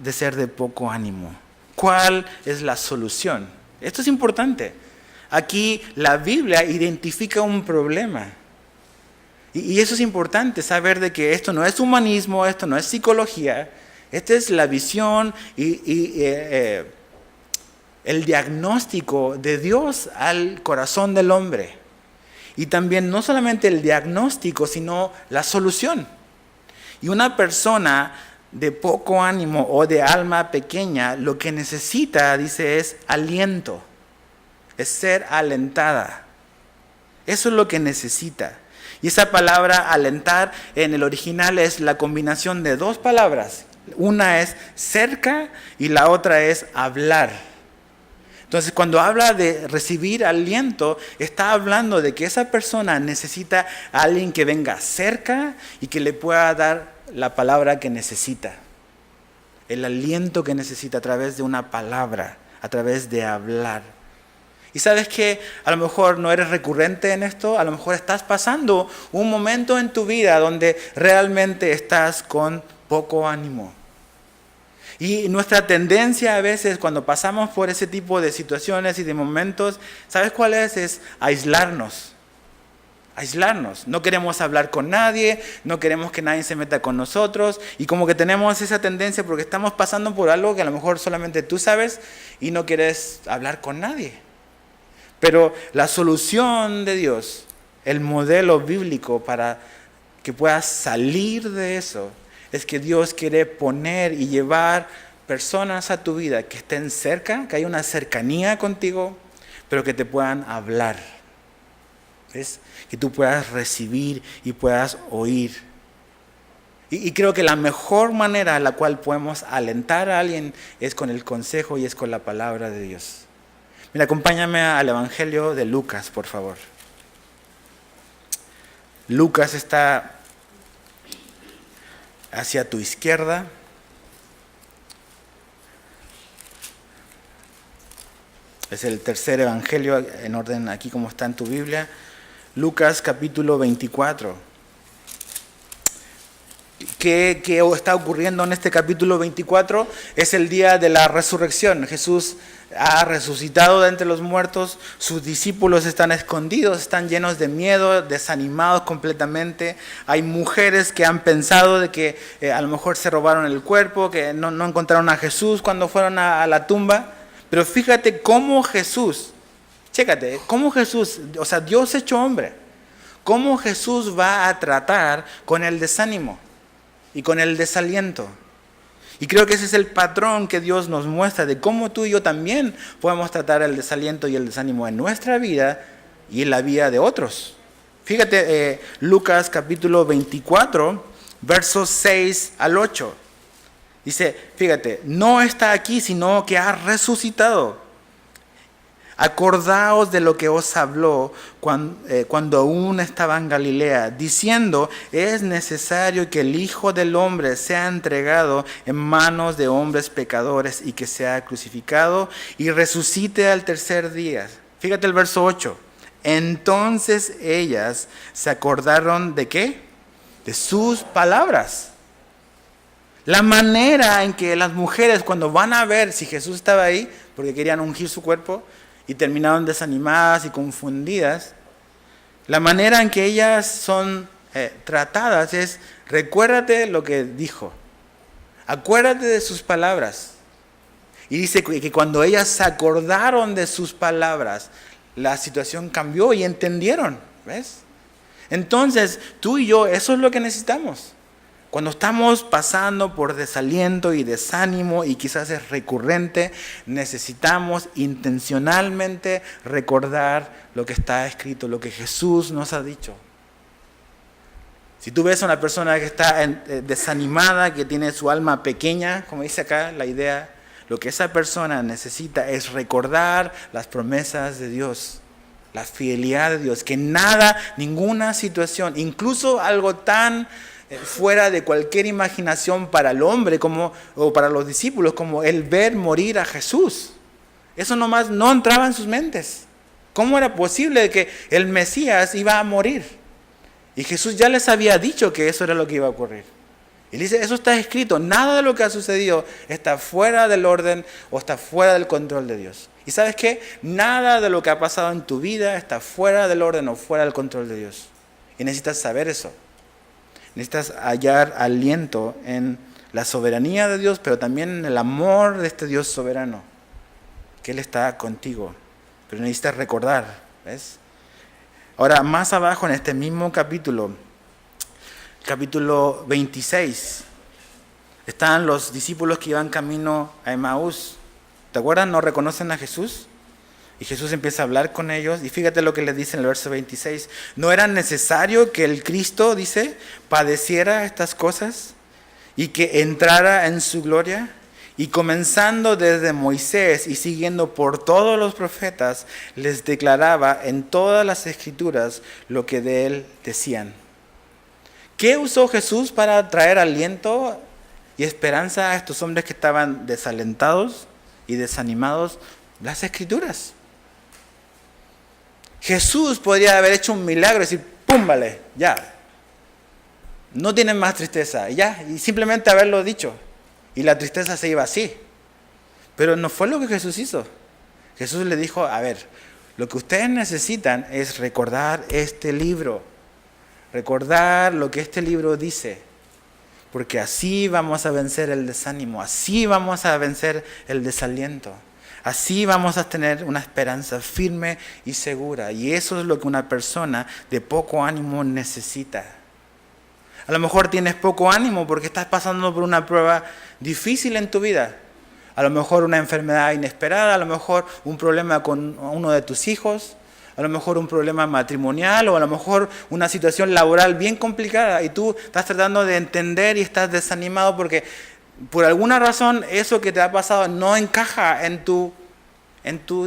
de ser de poco ánimo. ¿Cuál es la solución? Esto es importante. Aquí la Biblia identifica un problema. Y eso es importante, saber de que esto no es humanismo, esto no es psicología, esta es la visión y el diagnóstico de Dios al corazón del hombre. Y también no solamente el diagnóstico, sino la solución. Y una persona de poco ánimo o de alma pequeña, lo que necesita, dice, es aliento, es ser alentada. Eso es lo que necesita. Y esa palabra alentar en el original es la combinación de dos palabras. Una es cerca y la otra es hablar. Entonces, cuando habla de recibir aliento, está hablando de que esa persona necesita a alguien que venga cerca y que le pueda dar la palabra que necesita. El aliento que necesita a través de una palabra, a través de hablar. Y sabes que a lo mejor no eres recurrente en esto, a lo mejor estás pasando un momento en tu vida donde realmente estás con poco ánimo. Y nuestra tendencia a veces cuando pasamos por ese tipo de situaciones y de momentos, ¿sabes cuál es? Es aislarnos. Aislarnos. No queremos hablar con nadie, no queremos que nadie se meta con nosotros y como que tenemos esa tendencia porque estamos pasando por algo que a lo mejor solamente tú sabes y no quieres hablar con nadie. Pero la solución de Dios, el modelo bíblico para que puedas salir de eso, es que Dios quiere poner y llevar personas a tu vida que estén cerca, que haya una cercanía contigo, pero que te puedan hablar. ¿ves? Que tú puedas recibir y puedas oír. Y creo que la mejor manera en la cual podemos alentar a alguien es con el consejo y es con la palabra de Dios. Mira, acompáñame al Evangelio de Lucas, por favor. Lucas está hacia tu izquierda. Es el tercer evangelio en orden aquí como está en tu Biblia. Lucas capítulo 24. ¿Qué está ocurriendo en este capítulo 24? Es el día de la resurrección. Jesús ha resucitado de entre los muertos. Sus discípulos están escondidos, están llenos de miedo, desanimados completamente. Hay mujeres que han pensado de que a lo mejor se robaron el cuerpo, que no encontraron a Jesús cuando fueron a la tumba. Pero fíjate cómo Jesús, chécate, cómo Jesús, o sea, Dios hecho hombre, cómo Jesús va a tratar con el desánimo y con el desaliento. Y creo que ese es el patrón que Dios nos muestra de cómo tú y yo también podemos tratar el desaliento y el desánimo en nuestra vida y en la vida de otros. Fíjate, Lucas capítulo 24, versos 6 al 8. Dice, fíjate, no está aquí, sino que ha resucitado. Acordaos de lo que os habló cuando aún estaba en Galilea, diciendo, es necesario que el Hijo del Hombre sea entregado en manos de hombres pecadores y que sea crucificado y resucite al tercer día. Fíjate el verso 8. Entonces ellas se acordaron ¿de qué? De sus palabras. La manera en que las mujeres cuando van a ver si Jesús estaba ahí, porque querían ungir su cuerpo, y terminaron desanimadas y confundidas, la manera en que ellas son tratadas es, recuérdate lo que dijo, acuérdate de sus palabras. Y dice que cuando ellas se acordaron de sus palabras, la situación cambió y entendieron, ¿ves? Entonces, tú y yo, eso es lo que necesitamos. Cuando estamos pasando por desaliento y desánimo y quizás es recurrente, necesitamos intencionalmente recordar lo que está escrito, lo que Jesús nos ha dicho. Si tú ves a una persona que está desanimada, que tiene su alma pequeña, como dice acá la idea, lo que esa persona necesita es recordar las promesas de Dios, la fidelidad de Dios, que nada, ninguna situación, incluso algo tan fuera de cualquier imaginación para el hombre o para los discípulos, como el ver morir a Jesús. Eso nomás no entraba en sus mentes. ¿Cómo era posible que el Mesías iba a morir? Y Jesús ya les había dicho que eso era lo que iba a ocurrir. Y dice, eso está escrito, nada de lo que ha sucedido está fuera del orden o está fuera del control de Dios. ¿Y sabes qué? Nada de lo que ha pasado en tu vida está fuera del orden o fuera del control de Dios. Y necesitas saber eso. Necesitas hallar aliento en la soberanía de Dios, pero también en el amor de este Dios soberano, que Él está contigo. Pero necesitas recordar, ¿ves? Ahora, más abajo en este mismo capítulo 26, están los discípulos que iban camino a Emaús. ¿Te acuerdas? No reconocen a Jesús. Y Jesús empieza a hablar con ellos. Y fíjate lo que les dice en el verso 26. ¿No era necesario que el Cristo, dice, padeciera estas cosas y que entrara en su gloria? Y comenzando desde Moisés y siguiendo por todos los profetas, les declaraba en todas las escrituras lo que de él decían. ¿Qué usó Jesús para traer aliento y esperanza a estos hombres que estaban desalentados y desanimados? Las escrituras. Jesús podría haber hecho un milagro y decir, ¡pum! Vale, ya. No tienen más tristeza. Y simplemente haberlo dicho. Y la tristeza se iba así. Pero no fue lo que Jesús hizo. Jesús le dijo, a ver, lo que ustedes necesitan es recordar este libro. Recordar lo que este libro dice. Porque así vamos a vencer el desánimo. Así vamos a vencer el desaliento. Así vamos a tener una esperanza firme y segura. Y eso es lo que una persona de poco ánimo necesita. A lo mejor tienes poco ánimo porque estás pasando por una prueba difícil en tu vida. A lo mejor una enfermedad inesperada, a lo mejor un problema con uno de tus hijos, a lo mejor un problema matrimonial o a lo mejor una situación laboral bien complicada y tú estás tratando de entender y estás desanimado porque por alguna razón eso que te ha pasado no encaja en tu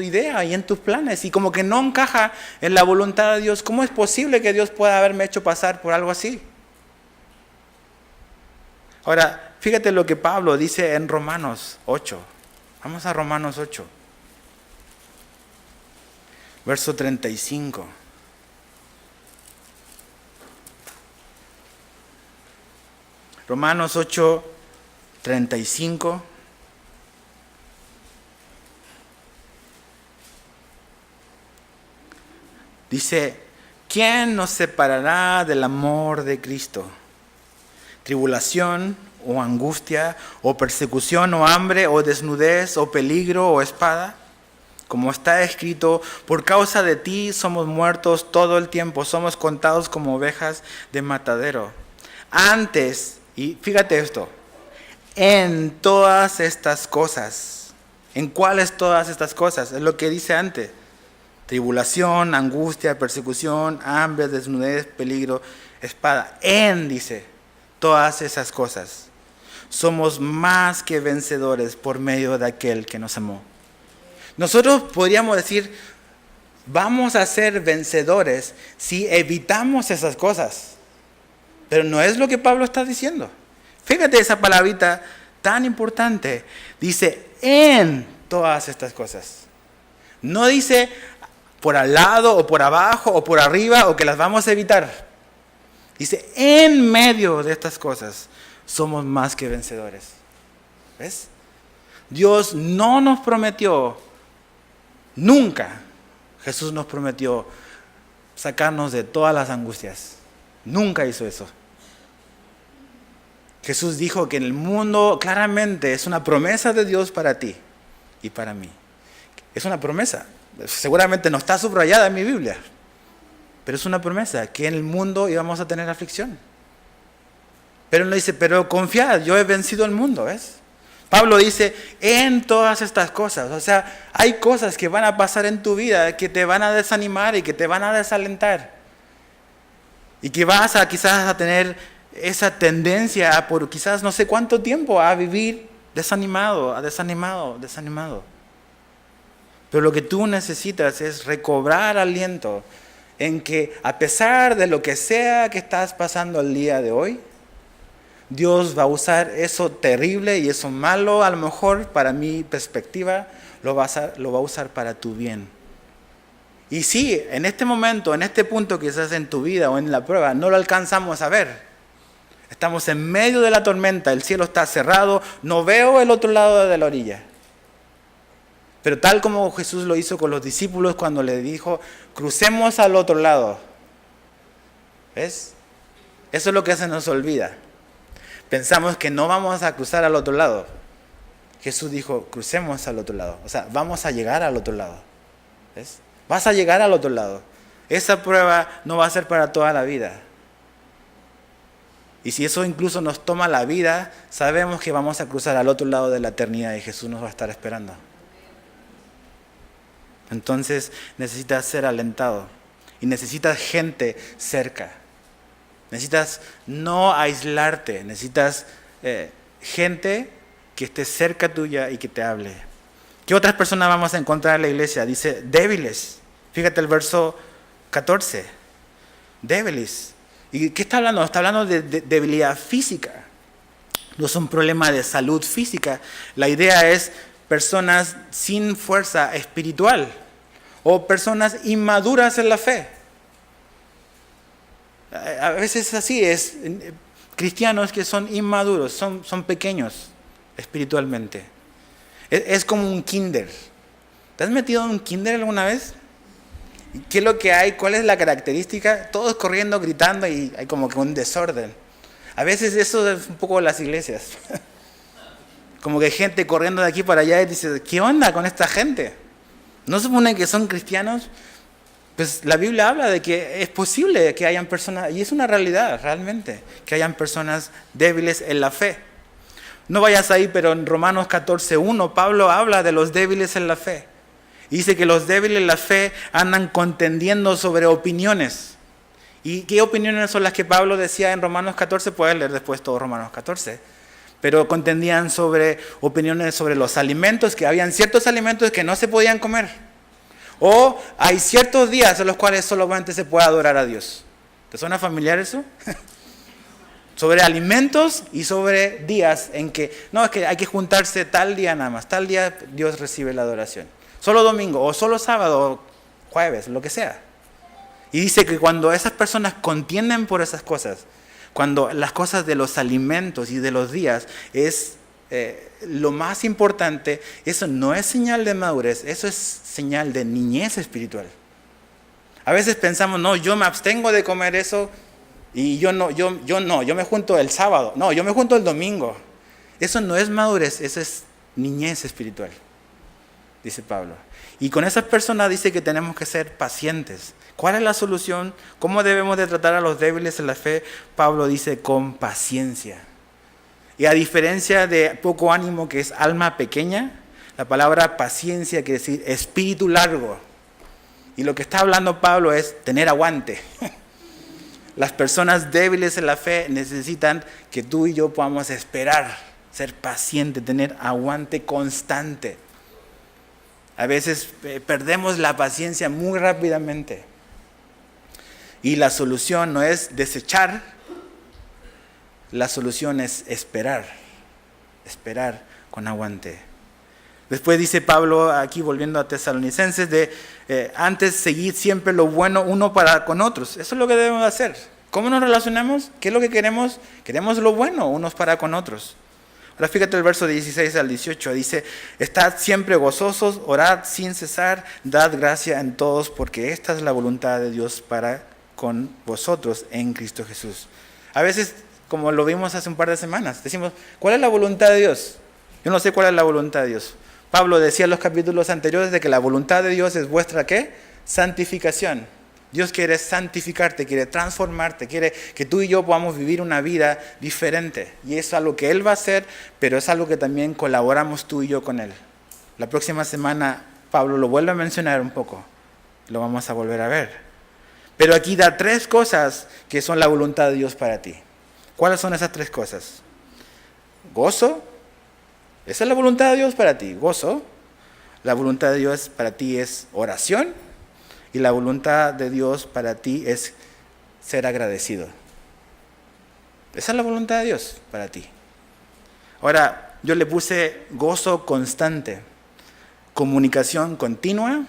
idea y en tus planes y como que no encaja en la voluntad de Dios. ¿Cómo es posible que Dios pueda haberme hecho pasar por algo así? Ahora, fíjate lo que Pablo dice en Romanos 8. Vamos a Romanos 8. Verso 35. Romanos 8, 35. Dice, ¿quién nos separará del amor de Cristo? ¿Tribulación o angustia o persecución o hambre o desnudez o peligro o espada? Como está escrito, por causa de ti somos muertos todo el tiempo, somos contados como ovejas de matadero. Antes, y fíjate esto, en todas estas cosas, ¿en cuáles todas estas cosas? Es lo que dice antes. Tribulación, angustia, persecución, hambre, desnudez, peligro, espada. Dice, todas esas cosas. Somos más que vencedores por medio de aquel que nos amó. Nosotros podríamos decir, vamos a ser vencedores si evitamos esas cosas. Pero no es lo que Pablo está diciendo. Fíjate esa palabrita tan importante. Dice, en todas estas cosas. No dice por al lado o por abajo o por arriba o que las vamos a evitar. Dice, en medio de estas cosas somos más que vencedores. ¿Ves? Dios no nos prometió, nunca Jesús nos prometió sacarnos de todas las angustias. Nunca hizo eso. Jesús dijo que en el mundo claramente es una promesa de Dios para ti y para mí. Es una promesa. Seguramente no está subrayada en mi Biblia. Pero es una promesa que en el mundo íbamos a tener aflicción. Pero él no dice, pero confiad, yo he vencido el mundo, ¿ves? Pablo dice, en todas estas cosas, o sea, hay cosas que van a pasar en tu vida que te van a desanimar y que te van a desalentar. Y que vas a quizás a tener esa tendencia por quizás no sé cuánto tiempo a vivir desanimado. Pero lo que tú necesitas es recobrar aliento en que a pesar de lo que sea que estás pasando el día de hoy, Dios va a usar eso terrible y eso malo, a lo mejor para mi perspectiva, lo va a usar para tu bien. Y sí, en este momento, en este punto quizás en tu vida o en la prueba, no lo alcanzamos a ver. Estamos en medio de la tormenta, el cielo está cerrado, no veo el otro lado de la orilla. Pero tal como Jesús lo hizo con los discípulos cuando le dijo, crucemos al otro lado. ¿Ves? Eso es lo que se nos olvida. Pensamos que no vamos a cruzar al otro lado. Jesús dijo, crucemos al otro lado. O sea, vamos a llegar al otro lado. ¿Ves? Vas a llegar al otro lado. Esa prueba no va a ser para toda la vida. Y si eso incluso nos toma la vida, sabemos que vamos a cruzar al otro lado de la eternidad y Jesús nos va a estar esperando. Entonces necesitas ser alentado y necesitas gente cerca. Necesitas no aislarte, necesitas gente que esté cerca tuya y que te hable. ¿Qué otras personas vamos a encontrar en la iglesia? Dice débiles. Fíjate el verso 14. Débiles. ¿Y qué está hablando? Está hablando de debilidad física. No es un problema de salud física. La idea es personas sin fuerza espiritual o personas inmaduras en la fe. A veces es así, es cristianos que son inmaduros, son pequeños espiritualmente. Es como un kinder. ¿Te has metido en un kinder alguna vez? ¿Qué es lo que hay? ¿Cuál es la característica? Todos corriendo, gritando y hay como que un desorden. A veces eso es un poco las iglesias. Como que hay gente corriendo de aquí para allá y dice, ¿qué onda con esta gente? ¿No supone que son cristianos? Pues la Biblia habla de que es posible que hayan personas, y es una realidad realmente, que hayan personas débiles en la fe. No vayas ahí, pero en Romanos 14:1 Pablo habla de los débiles en la fe. Y dice que los débiles en la fe andan contendiendo sobre opiniones. ¿Y qué opiniones son las que Pablo decía en Romanos 14? Puedes leer después todo Romanos 14. Pero contendían sobre opiniones sobre los alimentos, que habían ciertos alimentos que no se podían comer. O hay ciertos días en los cuales solamente se puede adorar a Dios. ¿Te suena familiar eso? Sobre alimentos y sobre días en que, no, es que hay que juntarse tal día nada más, tal día Dios recibe la adoración. Solo domingo, o solo sábado, o jueves, lo que sea. Y dice que cuando esas personas contienden por esas cosas, cuando las cosas de los alimentos y de los días es lo más importante, eso no es señal de madurez, eso es señal de niñez espiritual. A veces pensamos, no, yo me abstengo de comer eso y yo me junto el sábado, no, yo me junto el domingo. Eso no es madurez, eso es niñez espiritual, dice Pablo. Y con esas personas dice que tenemos que ser pacientes. ¿Cuál es la solución? ¿Cómo debemos de tratar a los débiles en la fe? Pablo dice con paciencia. Y a diferencia de poco ánimo, que es alma pequeña, la palabra paciencia quiere decir espíritu largo. Y lo que está hablando Pablo es tener aguante. Las personas débiles en la fe necesitan que tú y yo podamos esperar, ser pacientes, tener aguante constante. A veces perdemos la paciencia muy rápidamente. Y la solución no es desechar, la solución es esperar con aguante. Después dice Pablo, aquí volviendo a Tesalonicenses, antes seguid siempre lo bueno uno para con otros. Eso es lo que debemos hacer. ¿Cómo nos relacionamos? ¿Qué es lo que queremos? Queremos lo bueno unos para con otros. Ahora fíjate el verso 16 al 18, dice, estad siempre gozosos, orad sin cesar, dad gracia en todos, porque esta es la voluntad de Dios para con vosotros en Cristo Jesús. A veces, como lo vimos hace un par de semanas, decimos, ¿cuál es la voluntad de Dios? Yo no sé cuál es la voluntad de Dios. Pablo decía en los capítulos anteriores de que la voluntad de Dios es vuestra, ¿qué? Santificación. Dios quiere santificarte, quiere transformarte, quiere que tú y yo podamos vivir una vida diferente. Y es algo que Él va a hacer, pero es algo que también colaboramos tú y yo con Él. La próxima semana Pablo lo vuelve a mencionar un poco. Lo vamos a volver a ver. Pero aquí da 3 cosas que son la voluntad de Dios para ti. ¿Cuáles son esas 3 cosas? Gozo. Esa es la voluntad de Dios para ti, gozo. La voluntad de Dios para ti es oración. Y la voluntad de Dios para ti es ser agradecido. Esa es la voluntad de Dios para ti. Ahora, yo le puse gozo constante, comunicación continua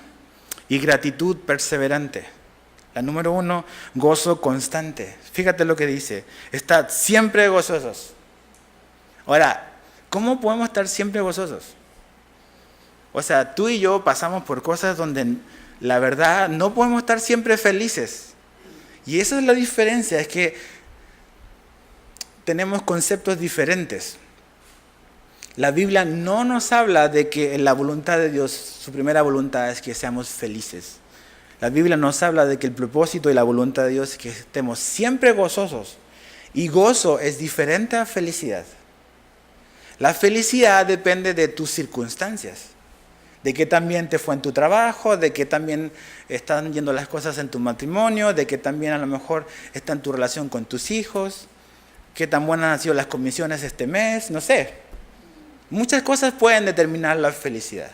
y gratitud perseverante. La número 1, gozo constante. Fíjate lo que dice, estad siempre gozosos. Ahora, ¿cómo podemos estar siempre gozosos? O sea, tú y yo pasamos por cosas donde la verdad no podemos estar siempre felices. Y esa es la diferencia, es que tenemos conceptos diferentes. La Biblia no nos habla de que la voluntad de Dios, su primera voluntad es que seamos felices. La Biblia nos habla de que el propósito y la voluntad de Dios es que estemos siempre gozosos. Y gozo es diferente a felicidad. La felicidad depende de tus circunstancias, de qué tan bien te fue en tu trabajo, de qué tan bien están yendo las cosas en tu matrimonio, de qué tan bien a lo mejor está en tu relación con tus hijos, qué tan buenas han sido las comisiones este mes, no sé. Muchas cosas pueden determinar la felicidad.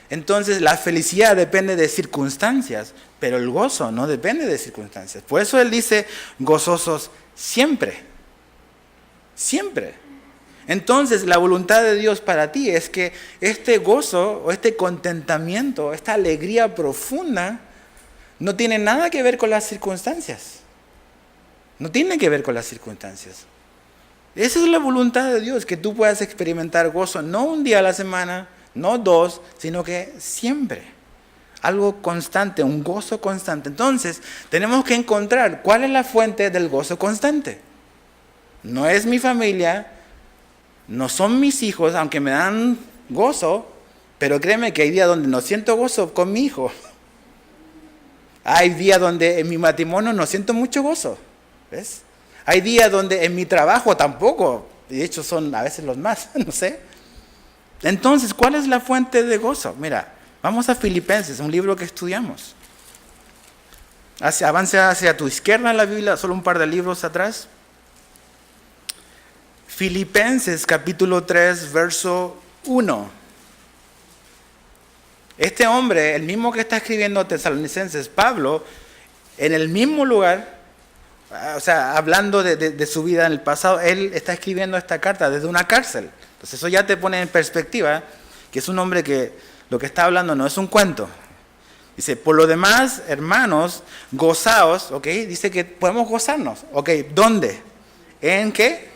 Entonces la felicidad depende de circunstancias, pero el gozo no depende de circunstancias. Por eso él dice gozosos siempre, siempre. Entonces la voluntad de Dios para ti es que este gozo o este contentamiento, esta alegría profunda no tiene nada que ver con las circunstancias. No tiene que ver con las circunstancias. Esa es la voluntad de Dios, que tú puedas experimentar gozo no un día a la semana, no 2, sino que siempre. Algo constante, un gozo constante. Entonces tenemos que encontrar cuál es la fuente del gozo constante. No es mi familia, no son mis hijos, aunque me dan gozo, pero créeme que hay días donde no siento gozo con mi hijo. Hay días donde en mi matrimonio no siento mucho gozo, ¿ves? Hay días donde en mi trabajo tampoco, de hecho son a veces los más, no sé. Entonces, ¿cuál es la fuente de gozo? Mira, Vamos a Filipenses, un libro que estudiamos. Avance hacia tu izquierda en la Biblia, solo un par de libros atrás. Filipenses capítulo 3, verso 1. Este hombre, el mismo que está escribiendo a Tesalonicenses, Pablo, en el mismo lugar, o sea, hablando de su vida en el pasado, él está escribiendo esta carta desde una cárcel. Entonces eso ya te pone en perspectiva que es un hombre que lo que está hablando no es un cuento. Dice, por lo demás, hermanos, gozaos, ¿ok? Dice que podemos gozarnos, ¿ok? ¿Dónde? ¿En qué?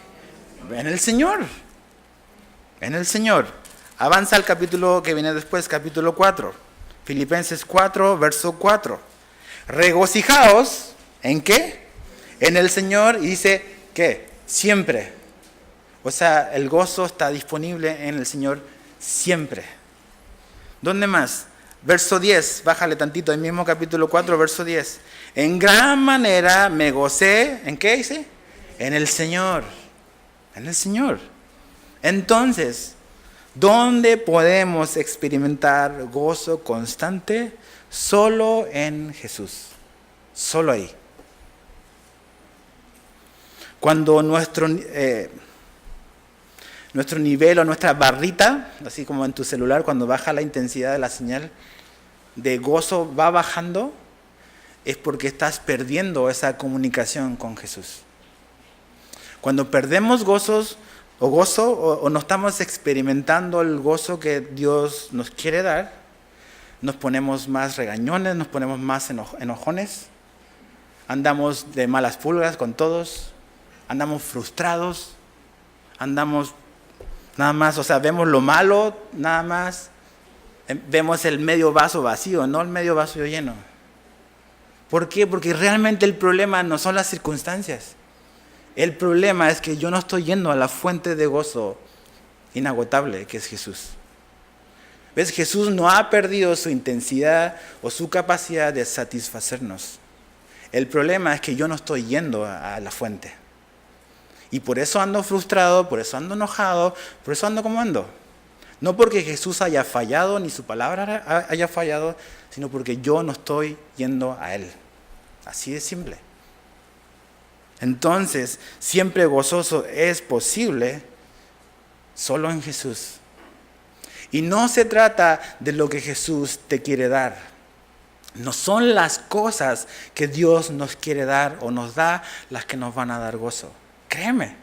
En el Señor. En el Señor. Avanza al capítulo que viene después, capítulo 4. Filipenses 4, verso 4. Regocijaos, ¿en qué? En el Señor, y dice, ¿qué? Siempre. O sea, el gozo está disponible en el Señor siempre. ¿Dónde más? Verso 10, bájale tantito, el mismo capítulo 4, verso 10. En gran manera me gocé, ¿en qué dice? En el Señor. En el Señor. Entonces, ¿dónde podemos experimentar gozo constante? Solo en Jesús. Solo ahí. Cuando nuestro nivel o nuestra barrita, así como en tu celular, cuando baja la intensidad de la señal de gozo va bajando, es porque estás perdiendo esa comunicación con Jesús. Cuando perdemos gozo o no estamos experimentando el gozo que Dios nos quiere dar, nos ponemos más regañones, nos ponemos más enojones, andamos de malas pulgas con todos, andamos frustrados, andamos nada más, o sea, vemos lo malo, nada más, vemos el medio vaso vacío, no el medio vaso lleno. ¿Por qué? Porque realmente el problema no son las circunstancias. El problema es que yo no estoy yendo a la fuente de gozo inagotable que es Jesús. ¿Ves? Jesús no ha perdido su intensidad o su capacidad de satisfacernos. El problema es que yo no estoy yendo a la fuente. Y por eso ando frustrado, por eso ando enojado, por eso ando como ando. No porque Jesús haya fallado, ni su palabra haya fallado, sino porque yo no estoy yendo a Él. Así de simple. Entonces, siempre gozoso es posible solo en Jesús. Y no se trata de lo que Jesús te quiere dar. No son las cosas que Dios nos quiere dar o nos da las que nos van a dar gozo. Créeme.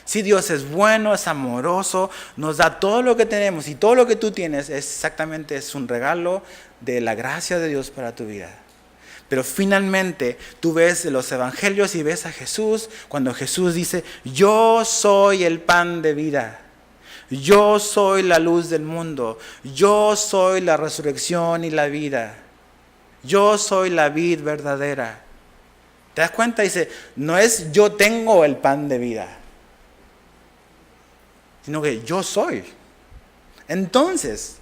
Si Dios es bueno, es amoroso, nos da todo lo que tenemos y todo lo que tú tienes es un regalo de la gracia de Dios para tu vida. Pero finalmente tú ves los evangelios y ves a Jesús cuando Jesús dice, yo soy el pan de vida, yo soy la luz del mundo, yo soy la resurrección y la vida, yo soy la vid verdadera. ¿Te das cuenta? Dice, no es yo tengo el pan de vida, sino que yo soy. Entonces,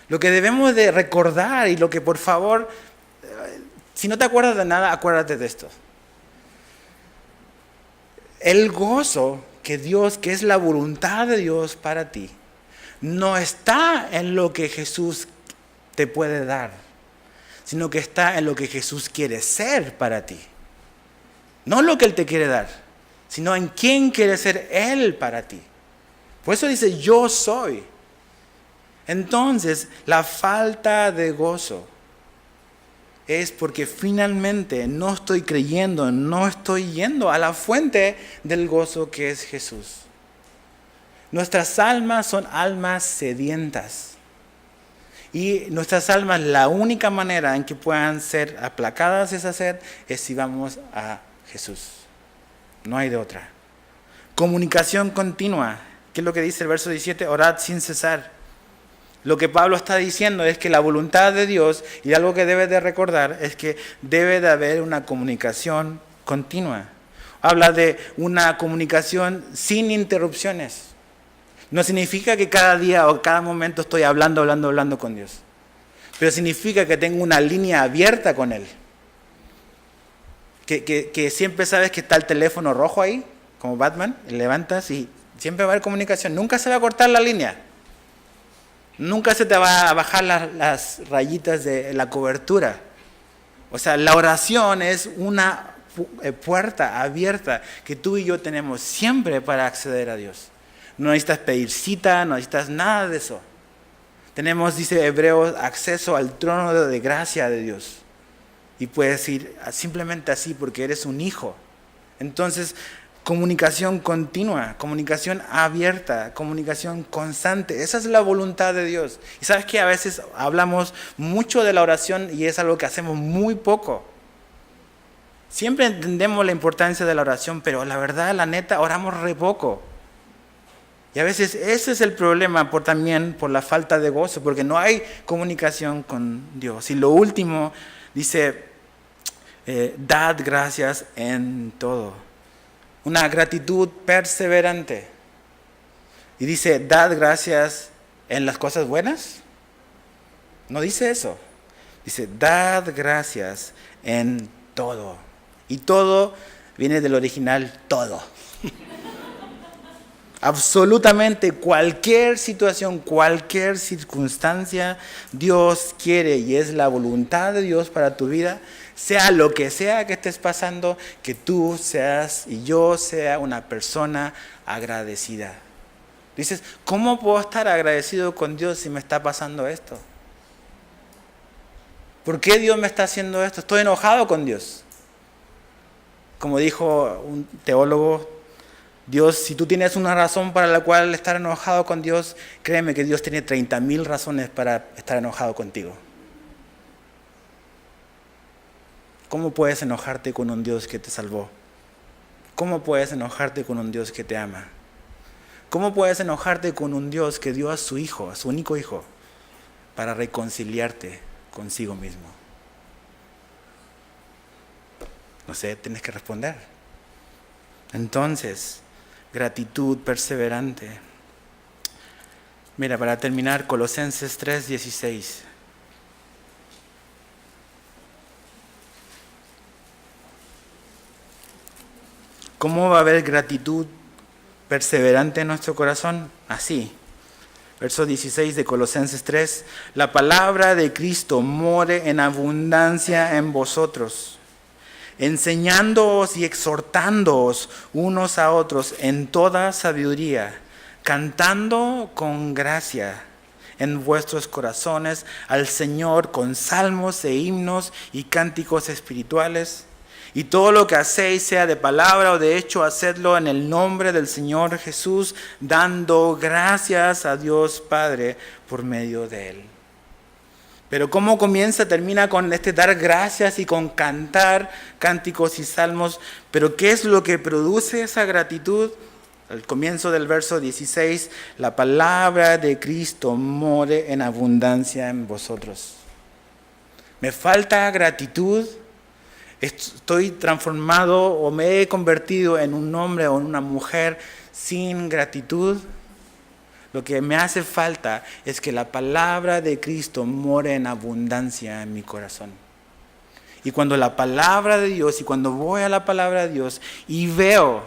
lo que debemos de recordar y lo que por favor, si no te acuerdas de nada, acuérdate de esto. El gozo que es la voluntad de Dios para ti, no está en lo que Jesús te puede dar, sino que está en lo que Jesús quiere ser para ti. No lo que Él te quiere dar, sino en quién quiere ser Él para ti. Por eso dice, yo soy. Entonces, la falta de gozo es porque finalmente no estoy creyendo, no estoy yendo a la fuente del gozo que es Jesús. Nuestras almas son almas sedientas. Y nuestras almas, la única manera en que puedan ser aplacadas esa sed es si vamos a Jesús. No hay de otra. Comunicación continua. ¿Qué es lo que dice el verso 17? Orad sin cesar. Lo que Pablo está diciendo es que la voluntad de Dios, y algo que debes de recordar, es que debe de haber una comunicación continua. Habla de una comunicación sin interrupciones. No significa que cada día o cada momento estoy hablando con Dios. Pero significa que tengo una línea abierta con Él. Que siempre sabes que está el teléfono rojo ahí, como Batman, y levantas y siempre va a haber comunicación. Nunca se va a cortar la línea. Nunca se te va a bajar las rayitas de la cobertura. O sea, la oración es una puerta abierta que tú y yo tenemos siempre para acceder a Dios. No necesitas pedir cita, no necesitas nada de eso. Tenemos, dice Hebreos, acceso al trono de gracia de Dios. Y puedes ir simplemente así porque eres un hijo. Entonces, comunicación continua, comunicación abierta, comunicación constante. Esa es la voluntad de Dios. Y sabes que a veces hablamos mucho de la oración y es algo que hacemos muy poco. Siempre entendemos la importancia de la oración, pero la verdad, la neta, oramos re poco. Y a veces ese es el problema también por la falta de gozo, porque no hay comunicación con Dios. Y lo último, dice, dad gracias en todo. Una gratitud perseverante. Y dice, dad gracias en las cosas buenas. No dice eso. Dice, dad gracias en todo. Y todo viene del original todo. Absolutamente cualquier situación, cualquier circunstancia, Dios quiere y es la voluntad de Dios para tu vida, sea lo que sea que estés pasando, que tú seas y yo sea una persona agradecida. Dices, ¿cómo puedo estar agradecido con Dios si me está pasando esto? ¿Por qué Dios me está haciendo esto? Estoy enojado con Dios. Como dijo un teólogo, Dios, si tú tienes una razón para la cual estar enojado con Dios, créeme que Dios tiene 30,000 razones para estar enojado contigo. ¿Cómo puedes enojarte con un Dios que te salvó? ¿Cómo puedes enojarte con un Dios que te ama? ¿Cómo puedes enojarte con un Dios que dio a su hijo, a su único hijo, para reconciliarte consigo mismo? No sé, tienes que responder. Entonces, gratitud perseverante. Mira, para terminar, Colosenses 3:16. ¿Cómo va a haber gratitud perseverante en nuestro corazón? Así. Verso 16 de Colosenses 3. La palabra de Cristo more en abundancia en vosotros, enseñándoos y exhortándoos unos a otros en toda sabiduría, cantando con gracia en vuestros corazones al Señor con salmos e himnos y cánticos espirituales. Y todo lo que hacéis, sea de palabra o de hecho, hacedlo en el nombre del Señor Jesús, dando gracias a Dios Padre por medio de Él. Pero ¿cómo comienza? Termina con dar gracias y con cantar cánticos y salmos. Pero ¿qué es lo que produce esa gratitud? Al comienzo del verso 16, la palabra de Cristo more en abundancia en vosotros. ¿Me falta gratitud? ¿Estoy transformado o me he convertido en un hombre o en una mujer sin gratitud? Lo que me hace falta es que la palabra de Cristo more en abundancia en mi corazón. Y cuando la palabra de Dios, y cuando voy a la palabra de Dios y veo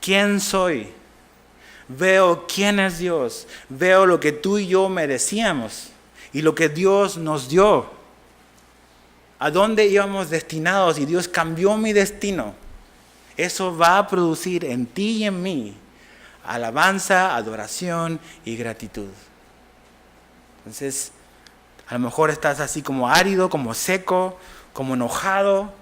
quién soy, veo quién es Dios, veo lo que tú y yo merecíamos y lo que Dios nos dio, a dónde íbamos destinados y Dios cambió mi destino, eso va a producir en ti y en mí alabanza, adoración y gratitud. Entonces, a lo mejor estás así como árido, como seco, como enojado.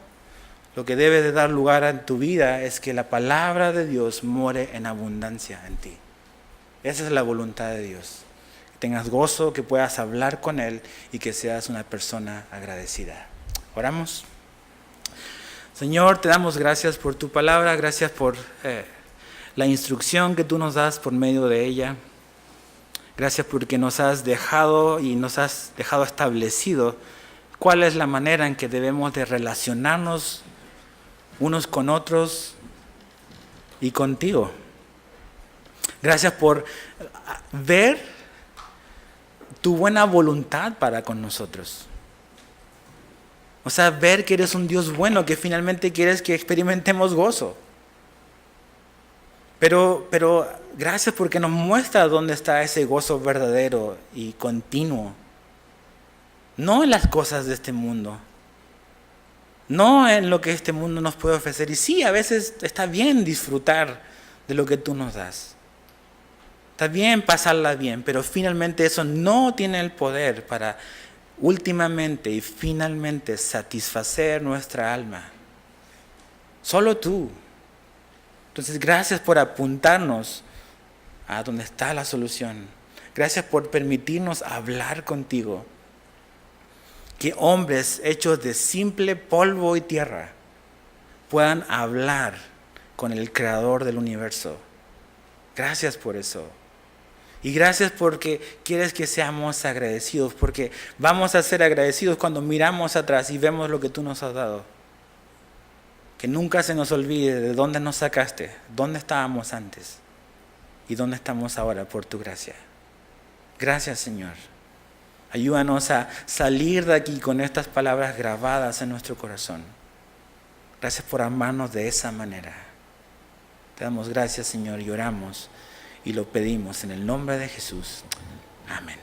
Lo que debe de dar lugar en tu vida es que la palabra de Dios more en abundancia en ti. Esa es la voluntad de Dios. Que tengas gozo, que puedas hablar con Él y que seas una persona agradecida. Oramos. Señor, te damos gracias por tu palabra, gracias por la instrucción que tú nos das por medio de ella. Gracias porque nos has dejado y nos has dejado establecido cuál es la manera en que debemos de relacionarnos unos con otros y contigo. Gracias por ver tu buena voluntad para con nosotros. O sea, ver que eres un Dios bueno, que finalmente quieres que experimentemos gozo. Pero gracias porque nos muestra dónde está ese gozo verdadero y continuo. No en las cosas de este mundo, no en lo que este mundo nos puede ofrecer. Y sí, a veces está bien disfrutar de lo que tú nos das. Está bien pasarla bien, pero finalmente eso no tiene el poder para últimamente y finalmente satisfacer nuestra alma. Solo tú. Entonces, gracias por apuntarnos a donde está la solución. Gracias por permitirnos hablar contigo. Que hombres hechos de simple polvo y tierra puedan hablar con el Creador del universo. Gracias por eso. Y gracias porque quieres que seamos agradecidos, porque vamos a ser agradecidos cuando miramos atrás y vemos lo que tú nos has dado. Que nunca se nos olvide de dónde nos sacaste, dónde estábamos antes y dónde estamos ahora por tu gracia. Gracias, Señor. Ayúdanos a salir de aquí con estas palabras grabadas en nuestro corazón. Gracias por amarnos de esa manera. Te damos gracias, Señor, y oramos y lo pedimos en el nombre de Jesús. Amén.